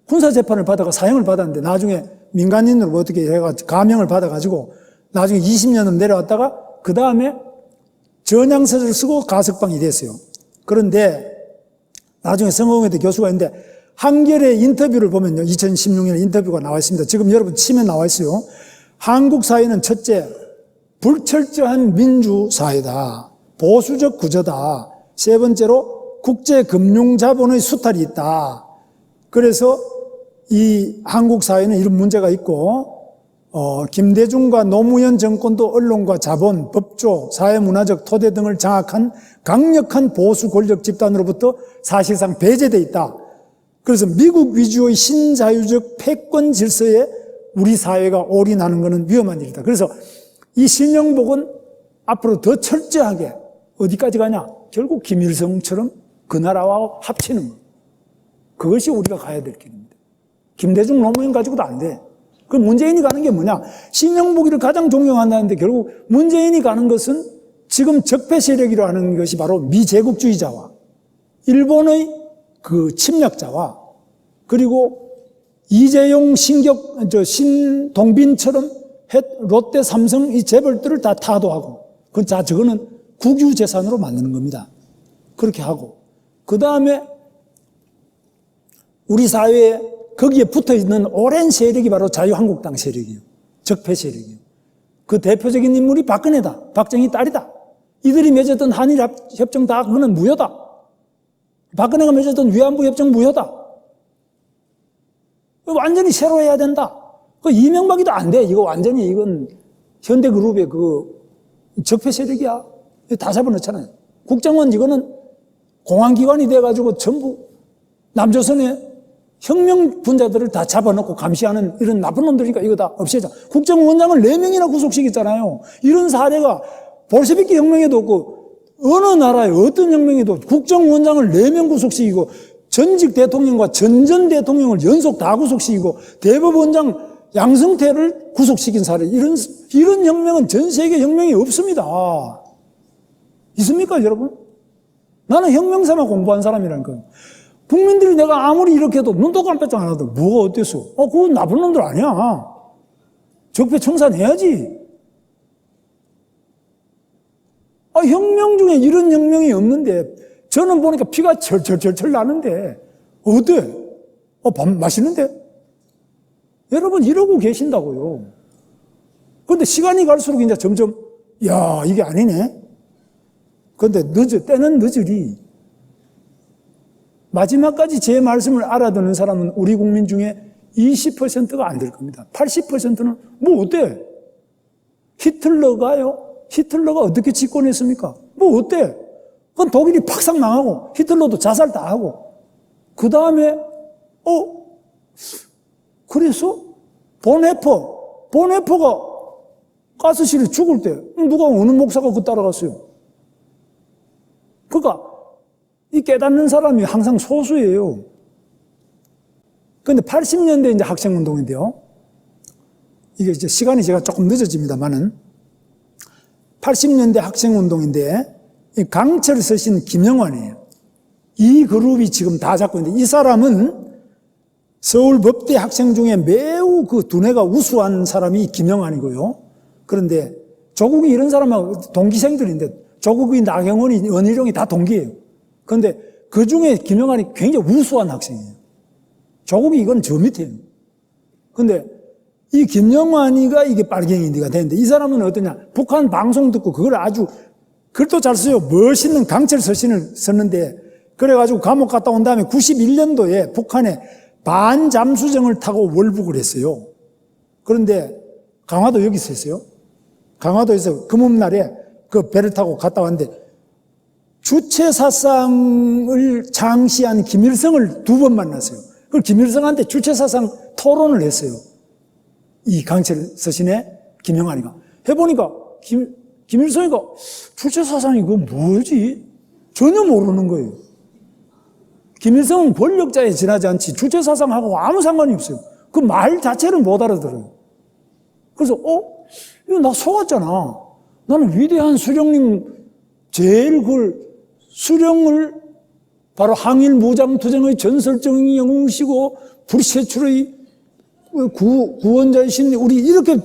군사재판을 받아가 사형을 받았는데 나중에 민간인으로 어떻게 해가지고 감형을 받아가지고 나중에 20년을 내려왔다가 그 다음에 전향서를 쓰고 가석방이 됐어요. 그런데 나중에 성공회대 교수가 있는데 한겨레 인터뷰를 보면요, 2016년에 인터뷰가 나와 있습니다. 지금 여러분 치면 나와 있어요. 한국 사회는 첫째, 불철저한 민주사회다. 보수적 구조다. 세 번째로 국제금융자본의 수탈이 있다. 그래서 이 한국 사회는 이런 문제가 있고, 김대중과 노무현 정권도 언론과 자본, 법조, 사회문화적 토대 등을 장악한 강력한 보수 권력 집단으로부터 사실상 배제되어 있다. 그래서 미국 위주의 신자유적 패권 질서에 우리 사회가 올인하는 것은 위험한 일이다. 그래서 이 신영복은 앞으로 더 철저하게 어디까지 가냐? 결국 김일성처럼 그 나라와 합치는 것. 그것이 우리가 가야 될 길입니다. 김대중 노무현 가지고도 안 돼. 그 문재인이 가는 게 뭐냐? 신영복이를 가장 존경한다는데 결국 문재인이 가는 것은 지금 적폐 세력이라고 하는 것이 바로 미제국주의자와 일본의 그 침략자와 그리고 이재용, 신동빈처럼 롯데, 삼성 이 재벌들을 다 타도하고, 저거는 국유재산으로 만드는 겁니다. 그렇게 하고, 그 다음에 우리 사회에 거기에 붙어 있는 오랜 세력이 바로 자유한국당 세력이에요. 적폐 세력이에요. 그 대표적인 인물이 박근혜다. 박정희 딸이다. 이들이 맺었던 한일협정 다 그거는 무효다. 박근혜가 맺었던 위안부 협정 무효다. 완전히 새로 해야 된다. 그 이명박이도 안 돼. 이거 완전히 이건 현대그룹의 그 적폐 세력이야. 다 잡아넣잖아요. 국정원 이거는 공안기관이 돼가지고 전부 남조선의 혁명 분자들을 다 잡아놓고 감시하는 이런 나쁜 놈들이니까 이거 다 없애자. 국정원장을 4명이나 구속시켰잖아요. 이런 사례가 볼셰비키 혁명에도 없고 어느 나라에 어떤 혁명에도 국정원장을 4명 구속시키고 전직 대통령과 전전 대통령을 연속 다 구속시키고 대법원장 양승태를 구속시킨 사례. 이런 혁명은 전 세계 혁명이 없습니다. 있습니까, 여러분? 나는 혁명사만 공부한 사람이라니까요. 국민들이 내가 아무리 이렇게 해도 눈도 깜빡 안 하도 뭐가 어땠어? 그건 나쁜 놈들 아니야. 적폐 청산해야지. 혁명 중에 이런 혁명이 없는데 저는 보니까 피가 철철철철 나는데 어때? 밥 맛있는데? 여러분 이러고 계신다고요. 그런데 시간이 갈수록 이제 점점 이게 아니네. 그런데 때는 늦으리. 마지막까지 제 말씀을 알아듣는 사람은 우리 국민 중에 20%가 안 될 겁니다. 80%는 뭐 어때? 히틀러가 어떻게 집권했습니까? 뭐 어때? 그건 독일이 팍상 망하고 히틀러도 자살 다 하고 그 다음에 그래서 보네퍼가 가스실에 죽을 때 누가 어느 목사가 그 따라갔어요? 그러니까 이 깨닫는 사람이 항상 소수예요. 그런데 80년대 이제 학생운동인데요. 이게 이제 시간이 제가 조금 늦어집니다만은 80년대 학생운동인데 이 강철 서신 김영환이에요. 이 그룹이 지금 다 잡고 있는데 이 사람은 서울법대 학생 중에 매우 그 두뇌가 우수한 사람이 김영환이고요. 그런데 조국이 이런 사람하고 동기생들인데 조국이 나경원이 원희룡이 다 동기예요. 그런데 그 중에 김영환이 굉장히 우수한 학생이에요. 조국이 이건 저 밑에요. 그런데 이 김영환이가 이게 빨갱이가 되는데 이 사람은 어떠냐? 북한 방송 듣고 그걸 아주 글도 잘 써요. 멋있는 강철 서신을 썼는데 그래가지고 감옥 갔다 온 다음에 91년도에 북한에 반잠수정을 타고 월북을 했어요. 그런데 강화도 여기 있었어요. 강화도에서 금음날에 그 배를 타고 갔다 왔는데 주체사상을 창시한 김일성을 2번 만났어요. 그걸 김일성한테 주체사상 토론을 했어요. 이 강철 서신에 김영환이가. 해보니까 김일성이가 주체사상이 그거 뭐지? 전혀 모르는 거예요. 김일성은 권력자에 지나지 않지 주체사상하고 아무 상관이 없어요. 그 말 자체를 못 알아들어요. 그래서 이거 나 속았잖아. 나는 위대한 수령님 제일 수령을 바로 항일 무장투쟁의 전설적인 영웅이시고 불세출의 구원자이신 우리 이렇게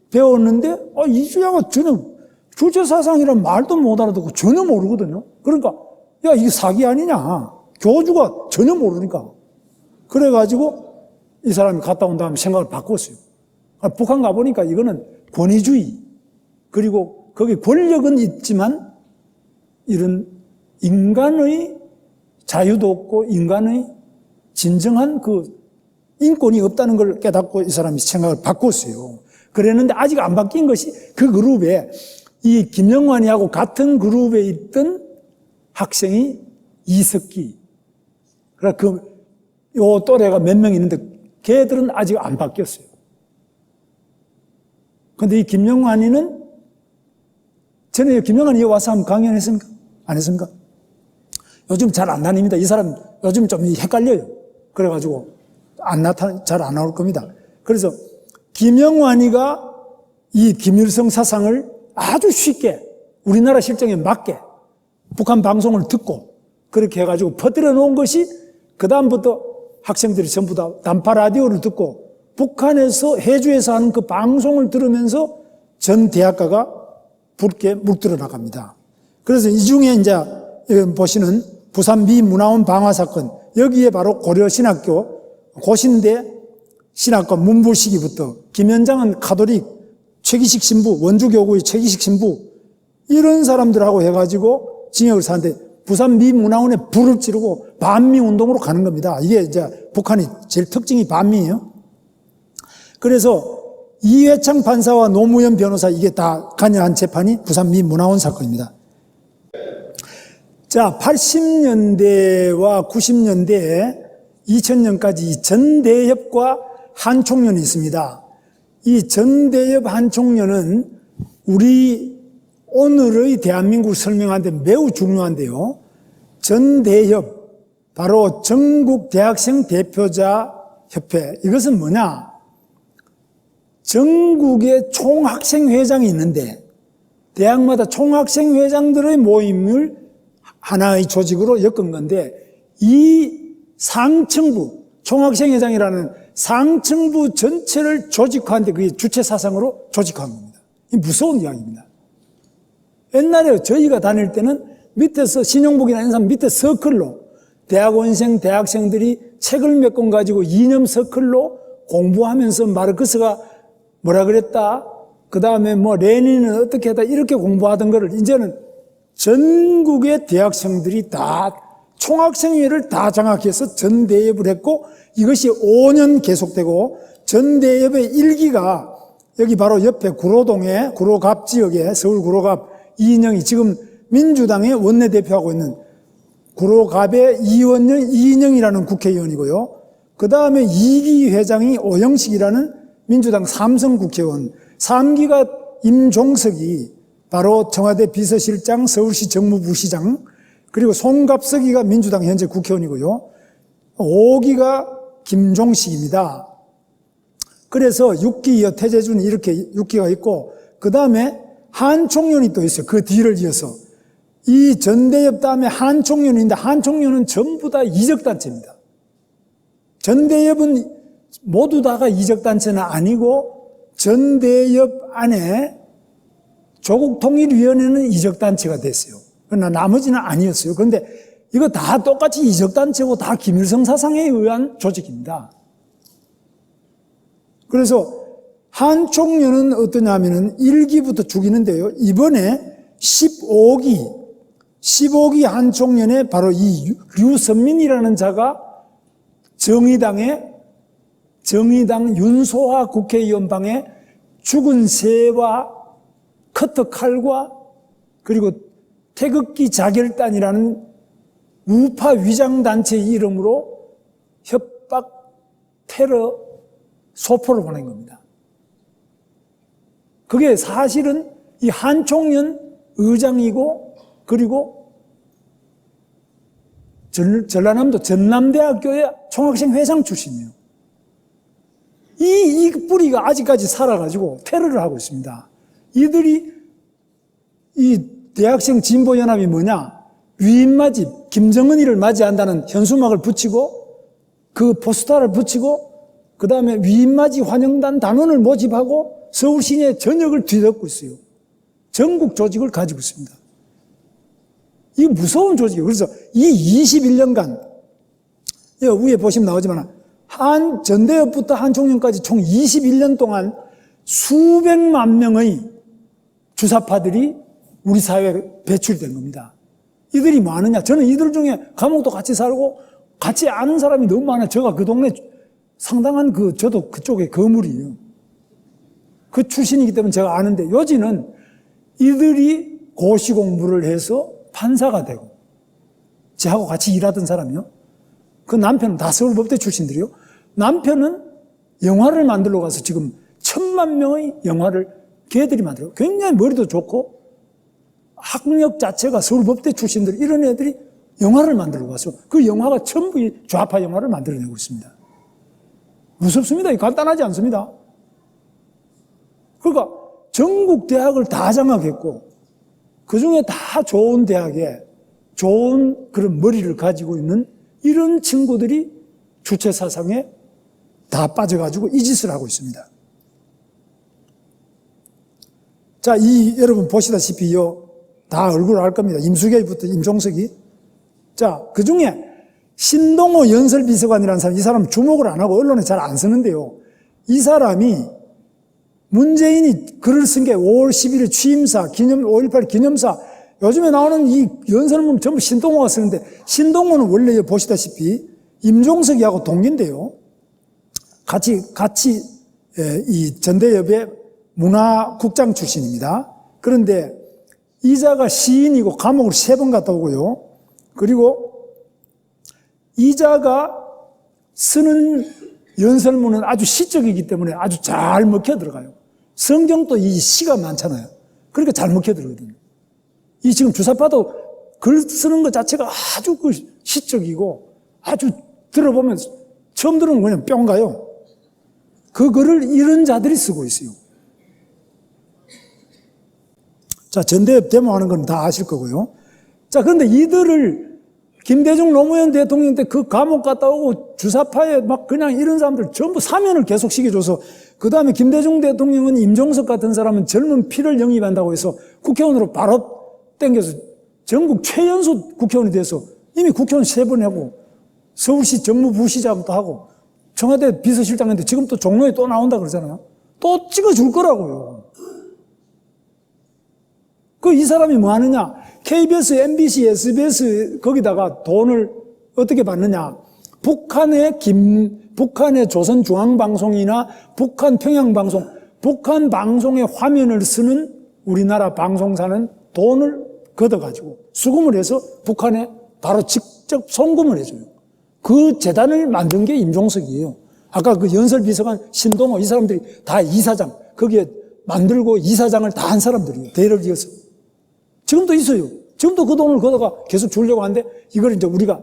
배웠는데 이주야가 전혀 주체사상이란 말도 못 알아듣고 전혀 모르거든요. 그러니까 야 이게 사기 아니냐. 교주가 전혀 모르니까. 그래가지고 이 사람이 갔다 온 다음에 생각을 바꿨어요. 북한 가보니까 이거는 권위주의 그리고 거기 권력은 있지만 이런 인간의 자유도 없고 인간의 진정한 그 인권이 없다는 걸 깨닫고 이 사람이 생각을 바꿨어요. 그랬는데 아직 안 바뀐 것이 그 그룹에 이 김영환이하고 같은 그룹에 있던 학생이 이석기. 그러니까 요 또래가 몇 명 있는데 걔들은 아직 안 바뀌었어요. 근데 이 김영환이는 전에 김영환이 와서 한번 강연했습니까? 안 했습니까? 요즘 잘 안 다닙니다. 이 사람 요즘 좀 헷갈려요. 그래가지고 잘 안 나올 겁니다. 그래서 김영환이가 이 김일성 사상을 아주 쉽게 우리나라 실정에 맞게 북한 방송을 듣고 그렇게 해가지고 퍼뜨려 놓은 것이 그 다음부터 학생들이 전부 다 단파 라디오를 듣고 북한에서 해주에서 하는 그 방송을 들으면서 전 대학가가 붉게 물들어 나갑니다. 그래서 이 중에 이제 보시는 부산 미문화원 방화 사건 여기에 바로 고려신학교 고신대 신학과 문부 시기부터 김현장은 카톨릭 최기식 신부 원주교구의 최기식 신부 이런 사람들하고 해가지고 징역을 사는데 부산 미문화원에 불을 지르고 반미운동으로 가는 겁니다. 이게 이제 북한이 제일 특징이 반미예요. 그래서 이회창 판사와 노무현 변호사 이게 다 관여한 재판이 부산 미문화원 사건입니다. 자, 80년대와 90년대에 2000년까지 전대협과 한총련이 있습니다. 이 전대협 한총련은 우리 오늘의 대한민국을 설명하는데 매우 중요한데요. 전대협, 바로 전국대학생 대표자 협회. 이것은 뭐냐? 전국에 총학생회장이 있는데 대학마다 총학생회장들의 모임을 하나의 조직으로 엮은 건데 이 상층부, 총학생회장이라는 상층부 전체를 조직화하는데 그게 주체사상으로 조직화한 겁니다. 이 무서운 이야기입니다. 옛날에 저희가 다닐 때는 밑에서 신용복이나 이런 사람 밑에 서클로 대학원생, 대학생들이 책을 몇 권 가지고 이념 서클로 공부하면서 마르크스가 뭐라 그랬다, 그 다음에 레닌은 어떻게 했다 이렇게 공부하던 거를 이제는 전국의 대학생들이 다 총학생회를 다 장악해서 전대협을 했고 이것이 5년 계속되고 전대협의 1기가 여기 바로 옆에 구로동에 구로갑 지역에 서울 구로갑 이인영이 지금 민주당의 원내대표하고 있는 구로갑의 이인영이라는 국회의원이고요. 그 다음에 2기 회장이 오영식이라는 민주당 삼성 국회의원, 3기가 임종석이 바로 청와대 비서실장, 서울시 정무부시장, 그리고 송갑석이가 민주당 현재 국회의원이고요. 5기가 김종식입니다. 그래서 6기 이어 태재준이 이렇게 6기가 있고, 그 다음에 한총련이 또 있어요. 그 뒤를 이어서. 이 전대협 다음에 한총련이 있는데, 한총련은 전부 다 이적단체입니다. 전대협은 모두 다가 이적단체는 아니고, 전대협 안에 조국통일위원회는 이적단체가 됐어요. 그러나 나머지는 아니었어요. 그런데 이거 다 똑같이 이적단체고 다 김일성 사상에 의한 조직입니다. 그래서 한총련은 어떠냐면은 1기부터 죽이는데요. 이번에 15기 한총련에 바로 이 류선민이라는 자가 정의당 윤소화 국회의원 방에 죽은 새와 커터 칼과 그리고 태극기 자결단이라는 우파 위장단체 이름으로 협박, 테러, 소포를 보낸 겁니다. 그게 사실은 이 한총련 의장이고, 그리고 전라남도 전남대학교의 총학생 회장 출신이에요. 이 뿌리가 아직까지 살아가지고 테러를 하고 있습니다. 이들이 이 대학생 진보연합이 뭐냐? 위인맞이, 김정은이를 맞이한다는 현수막을 붙이고 그 포스터를 붙이고 그 다음에 위인맞이 환영단 단원을 모집하고 서울 시내 전역을 뒤덮고 있어요. 전국 조직을 가지고 있습니다. 이게 무서운 조직이에요. 그래서 이 21년간 여기 위에 보시면 나오지만 전대협부터 한총련까지 총 21년 동안 수백만 명의 주사파들이 우리 사회에 배출된 겁니다. 이들이 뭐 하느냐? 저는 이들 중에 감옥도 같이 살고 같이 아는 사람이 너무 많아요. 제가 그 동네 상당한 저도 그쪽에 거물이에요. 그 출신이기 때문에 제가 아는데 요지는 이들이 고시 공부를 해서 판사가 되고 저하고 같이 일하던 사람이요. 그 남편은 다 서울법대 출신들이요. 남편은 영화를 만들러 가서 지금 1000만 명의 영화를 걔들이 만들어요. 굉장히 머리도 좋고 학력 자체가 서울법대 출신들 이런 애들이 영화를 만들러 가서 그 영화가 전부 좌파 영화를 만들어내고 있습니다. 무섭습니다. 간단하지 않습니다. 그러니까 전국 대학을 다 장악했고 그중에 다 좋은 대학에 좋은 그런 머리를 가지고 있는 이런 친구들이 주체 사상에 다 빠져가지고 이 짓을 하고 있습니다. 자, 여러분 보시다시피요. 다 얼굴을 알 겁니다. 임수계부터 임종석이. 자, 그 중에 신동호 연설비서관이라는 사람, 이 사람 주목을 안 하고 언론에 잘 안 쓰는데요. 이 사람이 문재인이 글을 쓴 게 5월 11일 취임사, 5.18 기념사, 요즘에 나오는 이 연설문 전부 신동호가 쓰는데, 신동호는 원래 보시다시피 임종석이하고 동기인데요. 같이 이 전대협의 문화국장 출신입니다. 그런데 이자가 시인이고 감옥을 3번 갔다 오고요. 그리고 이자가 쓰는 연설문은 아주 시적이기 때문에 아주 잘 먹혀 들어가요. 성경도 이 시가 많잖아요. 그러니까 잘 먹혀 들어거든요. 이 지금 주사파도 글 쓰는 것 자체가 아주 시적이고 아주 들어보면 처음 들으면 그냥 뿅 가요. 그 글을 이런 자들이 쓰고 있어요. 자, 전대협 데모하는 건 다 아실 거고요. 자, 그런데 이들을 김대중 노무현 대통령 때 그 감옥 갔다 오고 주사파에 막 그냥 이런 사람들 전부 사면을 계속 시켜줘서 그 다음에 김대중 대통령은 임종석 같은 사람은 젊은 피를 영입한다고 해서 국회의원으로 바로 땡겨서 전국 최연소 국회의원이 돼서 이미 국회의원 3번 하고 서울시 정무부시장도 하고 청와대 비서실장 했는데 지금 또 종로에 또 나온다 그러잖아요. 또 찍어줄 거라고요. 이 사람이 뭐 하느냐? KBS, MBC, SBS 거기다가 돈을 어떻게 받느냐? 북한의 조선중앙방송이나 북한 평양방송, 북한 방송의 화면을 쓰는 우리나라 방송사는 돈을 걷어가지고 수금을 해서 북한에 바로 직접 송금을 해줘요. 그 재단을 만든 게 임종석이에요. 아까 그 연설비서관 신동호 이 사람들이 다 이사장, 거기에 만들고 이사장을 다 한 사람들이에요. 대를 이어서. 지금도 있어요. 지금도 그 돈을 걷어가 계속 주려고 하는데 이걸 이제 우리가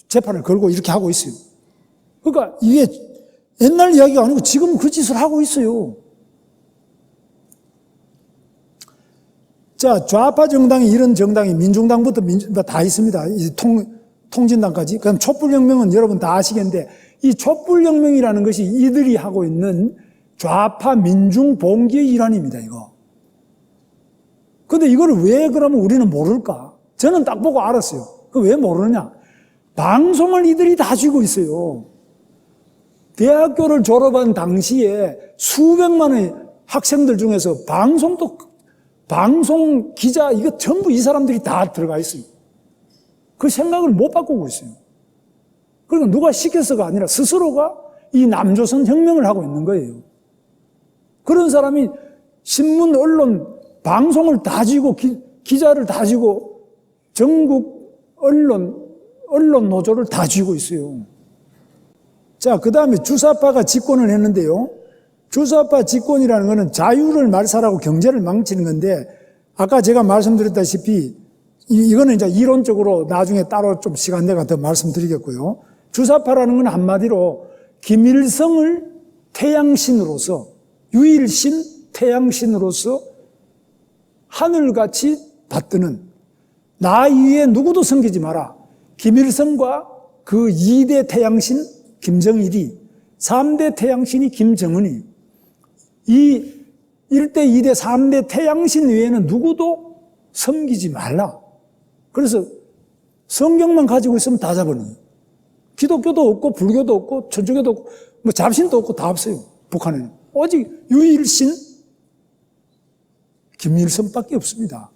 재판을 걸고 이렇게 하고 있어요. 그러니까 이게 옛날 이야기가 아니고 지금 그 짓을 하고 있어요. 자, 좌파 정당이 이런 정당이 민중당부터 다 있습니다. 이 통진당까지. 그럼 촛불혁명은 여러분 다 아시겠는데 이 촛불혁명이라는 것이 이들이 하고 있는 좌파 민중 봉기의 일환입니다, 이거. 근데 이거를 왜 그러면 우리는 모를까? 저는 딱 보고 알았어요. 그 왜 모르느냐? 방송을 이들이 다 쥐고 있어요. 대학교를 졸업한 당시에 수백만의 학생들 중에서 방송 기자, 이거 전부 이 사람들이 다 들어가 있어요. 그 생각을 못 바꾸고 있어요. 그러니까 누가 시켜서가 아니라 스스로가 이 남조선 혁명을 하고 있는 거예요. 그런 사람이 신문, 언론, 방송을 다 쥐고 기자를 다 쥐고 전국 언론 노조를 다 쥐고 있어요. 자, 그 다음에 주사파가 집권을 했는데요. 주사파 집권이라는 것은 자유를 말살하고 경제를 망치는 건데 아까 제가 말씀드렸다시피 이거는 이제 이론적으로 나중에 따로 좀 시간 내가 더 말씀드리겠고요. 주사파라는 건 한마디로 김일성을 태양신으로서 유일신 태양신으로서 하늘같이 받드는 나 이외에 누구도 섬기지 마라. 김일성과 그 2대 태양신 김정일이 3대 태양신이 김정은이 이 1대, 2대, 3대 태양신 외에는 누구도 섬기지 말라. 그래서 성경만 가지고 있으면 다 잡으니 기독교도 없고 불교도 없고 천주교도 없고 뭐 잡신도 없고 다 없어요. 북한에는. 오직 유일신 김일성밖에 없습니다.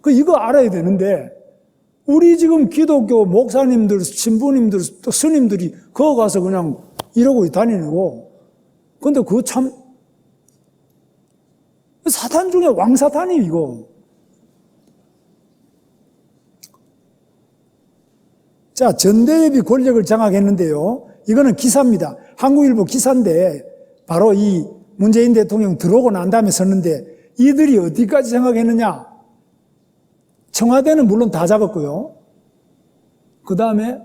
이거 알아야 되는데 우리 지금 기독교 목사님들, 신부님들, 또 스님들이 거기 가서 그냥 이러고 다니고 근데 그거 참 사탄 중에 왕사탄이 이거. 자, 전대협이 권력을 장악했는데요. 이거는 기사입니다. 한국일보 기사인데 바로 이 문재인 대통령 들어오고 난 다음에 썼는데 이들이 어디까지 장악했느냐? 청와대는 물론 다 잡았고요. 그 다음에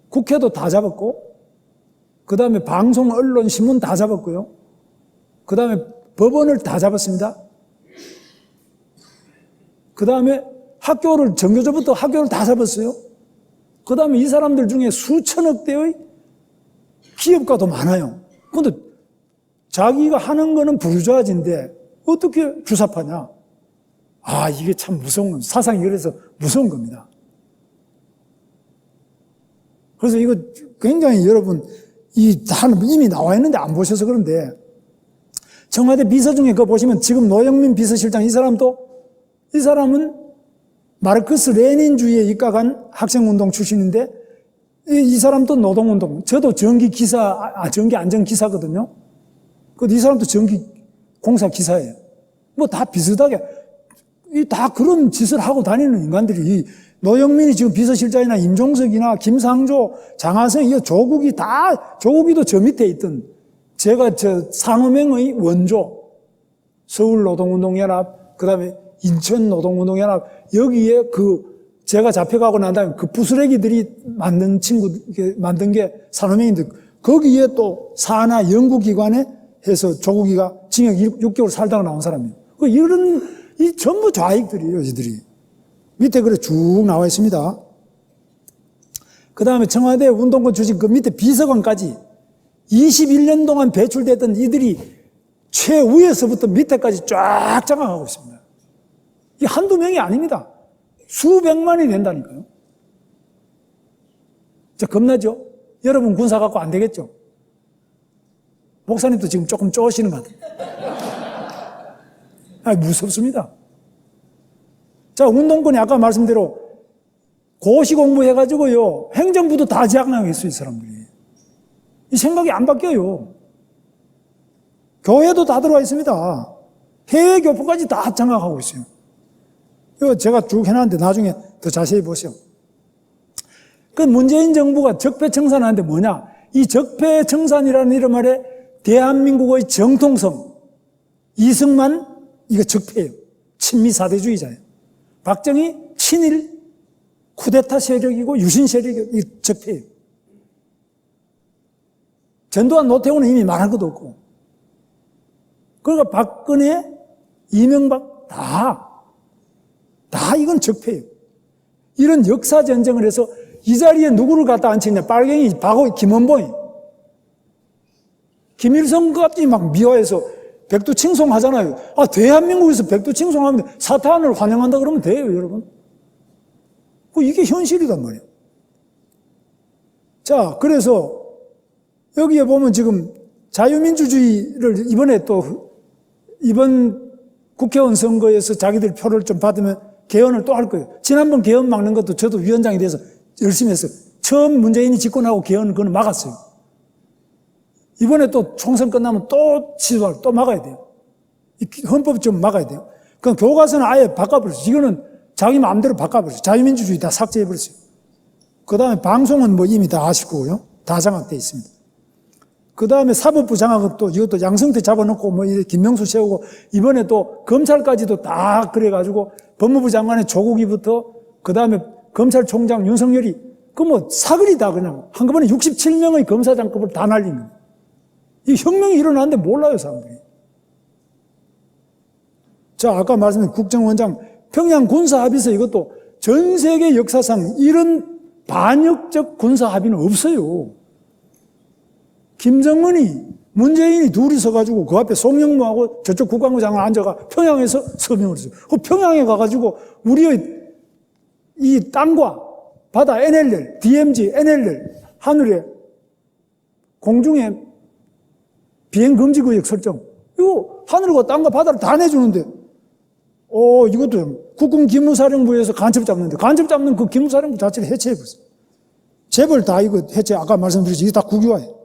국회도 다 잡았고 그 다음에 방송, 언론, 신문 다 잡았고요. 그 다음에 법원을 다 잡았습니다. 그 다음에 전교조부터 학교를 다 잡았어요. 그 다음에 이 사람들 중에 수천억 대의 기업가도 많아요. 근데 자기가 하는 거는 부르주아지인데 어떻게 주사파냐? 아, 이게 참 무서운 겁니다. 사상이 그래서 무서운 겁니다. 그래서 이거 굉장히 여러분, 이미 나와 있는데 안 보셔서 그런데 청와대 비서 중에 그거 보시면 지금 노영민 비서실장 이 사람은 마르크스 레닌주의에 입각한 학생운동 출신인데 이 사람도 노동운동, 저도 전기 안전기사거든요. 이 사람도 전기공사 기사예요. 뭐 다 비슷하게 다 그런 짓을 하고 다니는 인간들이 노영민이 지금 비서실장이나 임종석이나 김상조, 장하성, 이 조국이도 저 밑에 있던 제가 산업행의 원조, 서울노동운동연합, 그 다음에 인천노동운동연합, 여기에 제가 잡혀가고 난 다음에 그 부스레기들이 만든 게 산업행인데, 거기에 또 산하 연구기관에 해서 조국이가 징역 6개월 살다가 나온 사람이에요. 이 전부 좌익들이에요, 이들이. 밑에 그래 쭉 나와 있습니다. 그 다음에 청와대 운동권 주식 그 밑에 비서관까지 21년 동안 배출됐던 이들이 최위에서부터 밑에까지 쫙 장악하고 있습니다. 이 한두 명이 아닙니다. 수백만이 된다니까요. 겁나죠? 여러분 군사 갖고 안 되겠죠? 목사님도 지금 조금 쪼시는 것 같아요. 무섭습니다. 자, 운동권이 아까 말씀대로 고시 공부해가지고요, 행정부도 다 장악했어요, 이 사람들이. 이 생각이 안 바뀌어요. 교회도 다 들어와 있습니다. 해외 교포까지 다 장악하고 있어요. 이거 제가 쭉 해놨는데 나중에 더 자세히 보세요. 문재인 정부가 적폐청산하는데 뭐냐? 이 적폐청산이라는 이름 아래 대한민국의 정통성, 이승만, 이거 적폐예요. 친미 사대주의자예요. 박정희 친일 쿠데타 세력이고 유신 세력이 적폐예요. 전두환 노태우는 이미 말할 것도 없고. 그러니까 박근혜, 이명박 다 이건 적폐예요. 이런 역사 전쟁을 해서 이 자리에 누구를 갖다 앉히냐? 빨갱이, 박호, 김원봉이. 김일성까지 막 미화해서 백두칭송 하잖아요. 대한민국에서 백두칭송하면 사탄을 환영한다 그러면 돼요, 여러분. 이게 현실이단 말이에요. 자, 그래서 여기에 보면 지금 자유민주주의를 이번 국회의원 선거에서 자기들 표를 좀 받으면 개헌을 또 할 거예요. 지난번 개헌 막는 것도 저도 위원장이 돼서 열심히 했어요. 처음 문재인이 집권하고 개헌을 그건 막았어요. 이번에 또 총선 끝나면 또 취소할, 또 막아야 돼요. 헌법 좀 막아야 돼요. 그럼 교과서는 아예 바꿔버렸어요. 이거는 자기 마음대로 바꿔버렸어요. 자유민주주의 다 삭제해버렸어요. 그 다음에 방송은 뭐 이미 다 아실 거고요. 다 장악되어 있습니다. 그 다음에 사법부 장악은 또 이것도 양성태 잡아놓고 뭐 김명수 세우고 이번에 또 검찰까지도 다 그래가지고 법무부 장관의 조국이부터 그 다음에 검찰총장 윤석열이 그 뭐 사글이다 그냥 한꺼번에 67명의 검사장급을 다 날린 거예요. 이 혁명이 일어났는데 몰라요 사람들이. 자, 아까 말씀드린 국정원장 평양 군사합의서 이것도 전 세계 역사상 이런 반역적 군사합의는 없어요. 김정은이 문재인이 둘이 서가지고 그 앞에 송영무하고 저쪽 국방부 장관 앉아가 평양에서 서명을 했어요. 그 평양에 가가지고 우리의 이 땅과 바다 NLL, DMZ, NLL 하늘에 공중에 비행금지구역 설정. 이거 하늘과 땅과 바다를 다 내주는데 이것도 국군 기무사령부에서 간첩 잡는데 간첩 잡는 그 기무사령부 자체를 해체해버렸어요. 재벌 다 이거 해체, 아까 말씀드렸지, 이게 다 국유화예요.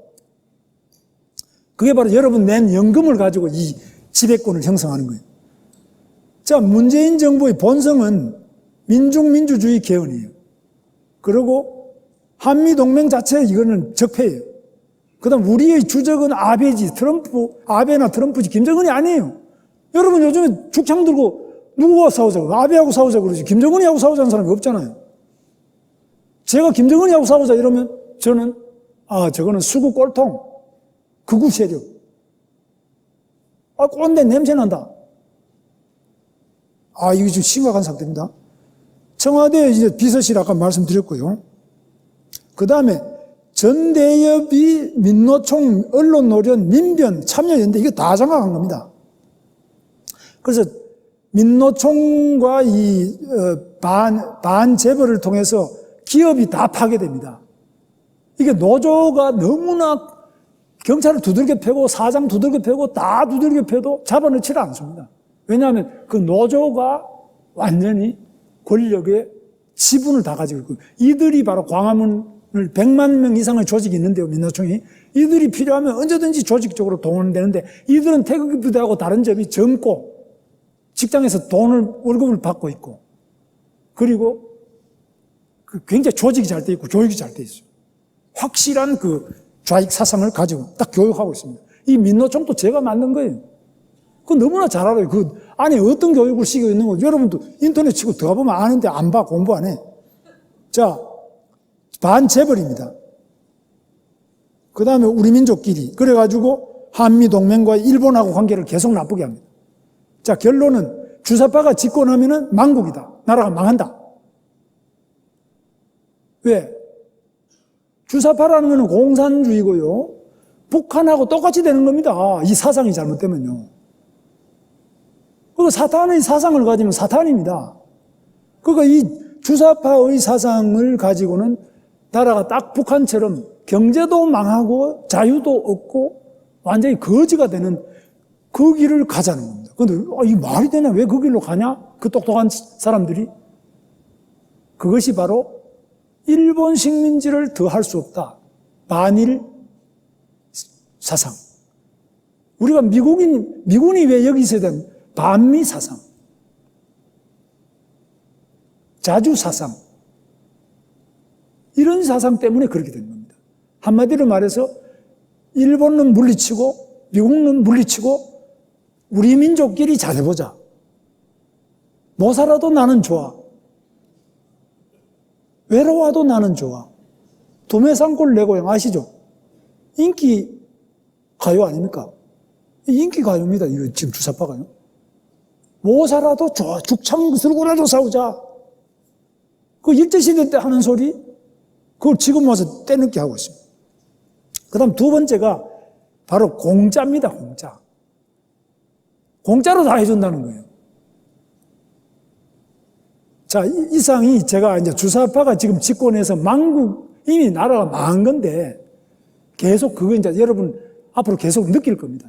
그게 바로 여러분 낸 연금을 가지고 이 지배권을 형성하는 거예요. 자, 문재인 정부의 본성은 민중민주주의 개헌이에요. 그리고 한미동맹 자체 이거는 적폐예요. 그 다음 우리의 주적은 아베지, 아베나 트럼프지 김정은이 아니에요. 여러분 요즘에 죽창 들고 누구와 싸우자고? 아베하고 싸우자 그러지. 김정은이하고 싸우자는 사람이 없잖아요. 제가 김정은이하고 싸우자 이러면 저는 저거는 수구 꼴통, 극우 세력. 꼰대 냄새난다. 이거 좀 심각한 상태입니다. 청와대 이제 비서실 아까 말씀드렸고요. 그 다음에 전대협이 민노총, 언론노련, 민변, 참여연대 이거 다 장악한 겁니다. 그래서 민노총과 이 반재벌을 통해서 기업이 다 파괴됩니다. 이게 노조가 너무나 경찰을 두들겨 패고 사장 두들겨 패고 다 두들겨 패도 잡아넣지를 않습니다. 왜냐하면 그 노조가 완전히 권력의 지분을 다 가지고 있고 이들이 바로 광화문을 100만 명 이상의 조직이 있는데요. 민노총이. 이들이 필요하면 언제든지 조직적으로 동원되는데 이들은 태극기 부대하고 다른 점이 젊고 직장에서 월급을 받고 있고 그리고 굉장히 조직이 잘 돼 있고 교육이 잘 돼 있어요. 확실한 그 좌익 사상을 가지고 딱 교육하고 있습니다. 이 민노총도 제가 만든 거예요. 그거 너무나 잘 알아요. 그 안에 어떤 교육을 시키고 있는 거 여러분도 인터넷 치고 들어가보면 아는데 안 봐, 공부 안 해. 자, 반재벌입니다. 그 다음에 우리 민족끼리. 그래가지고 한미동맹과 일본하고 관계를 계속 나쁘게 합니다. 자, 결론은 주사파가 집권하면은 망국이다. 나라가 망한다. 왜? 주사파라는 것은 공산주의고요. 북한하고 똑같이 되는 겁니다. 이 사상이 잘못되면요. 그리고 사탄의 사상을 가지면 사탄입니다. 그러니까 이 주사파의 사상을 가지고는 나라가 딱 북한처럼 경제도 망하고 자유도 없고 완전히 거지가 되는 그 길을 가자는 겁니다. 그런데 이 말이 되냐? 왜 그 길로 가냐? 그 똑똑한 사람들이. 그것이 바로 일본 식민지를 더할 수 없다. 반일 사상. 우리가 미군이 왜 여기 있어야 되는 반미 사상. 자주 사상. 이런 사상 때문에 그렇게 된 겁니다. 한마디로 말해서 일본은 물리치고 미국은 물리치고 우리 민족끼리 잘해보자. 못 살아도 나는 좋아. 외로워도 나는 좋아. 도매상골 내 고향 아시죠? 인기 가요 아닙니까? 인기 가요입니다. 이거 지금 주사파가요. 못 살아도 좋아. 죽창 들고라도 싸우자. 그 일제시대 때 하는 소리, 그걸 지금 와서 떼늦게 하고 있습니다. 그 다음 두 번째가 바로 공짜입니다, 공짜. 공짜로 다 해준다는 거예요. 자, 이상이 제가 이제 주사파가 지금 집권해서 이미 나라가 망한 건데, 계속 그거 이제 여러분 앞으로 계속 느낄 겁니다.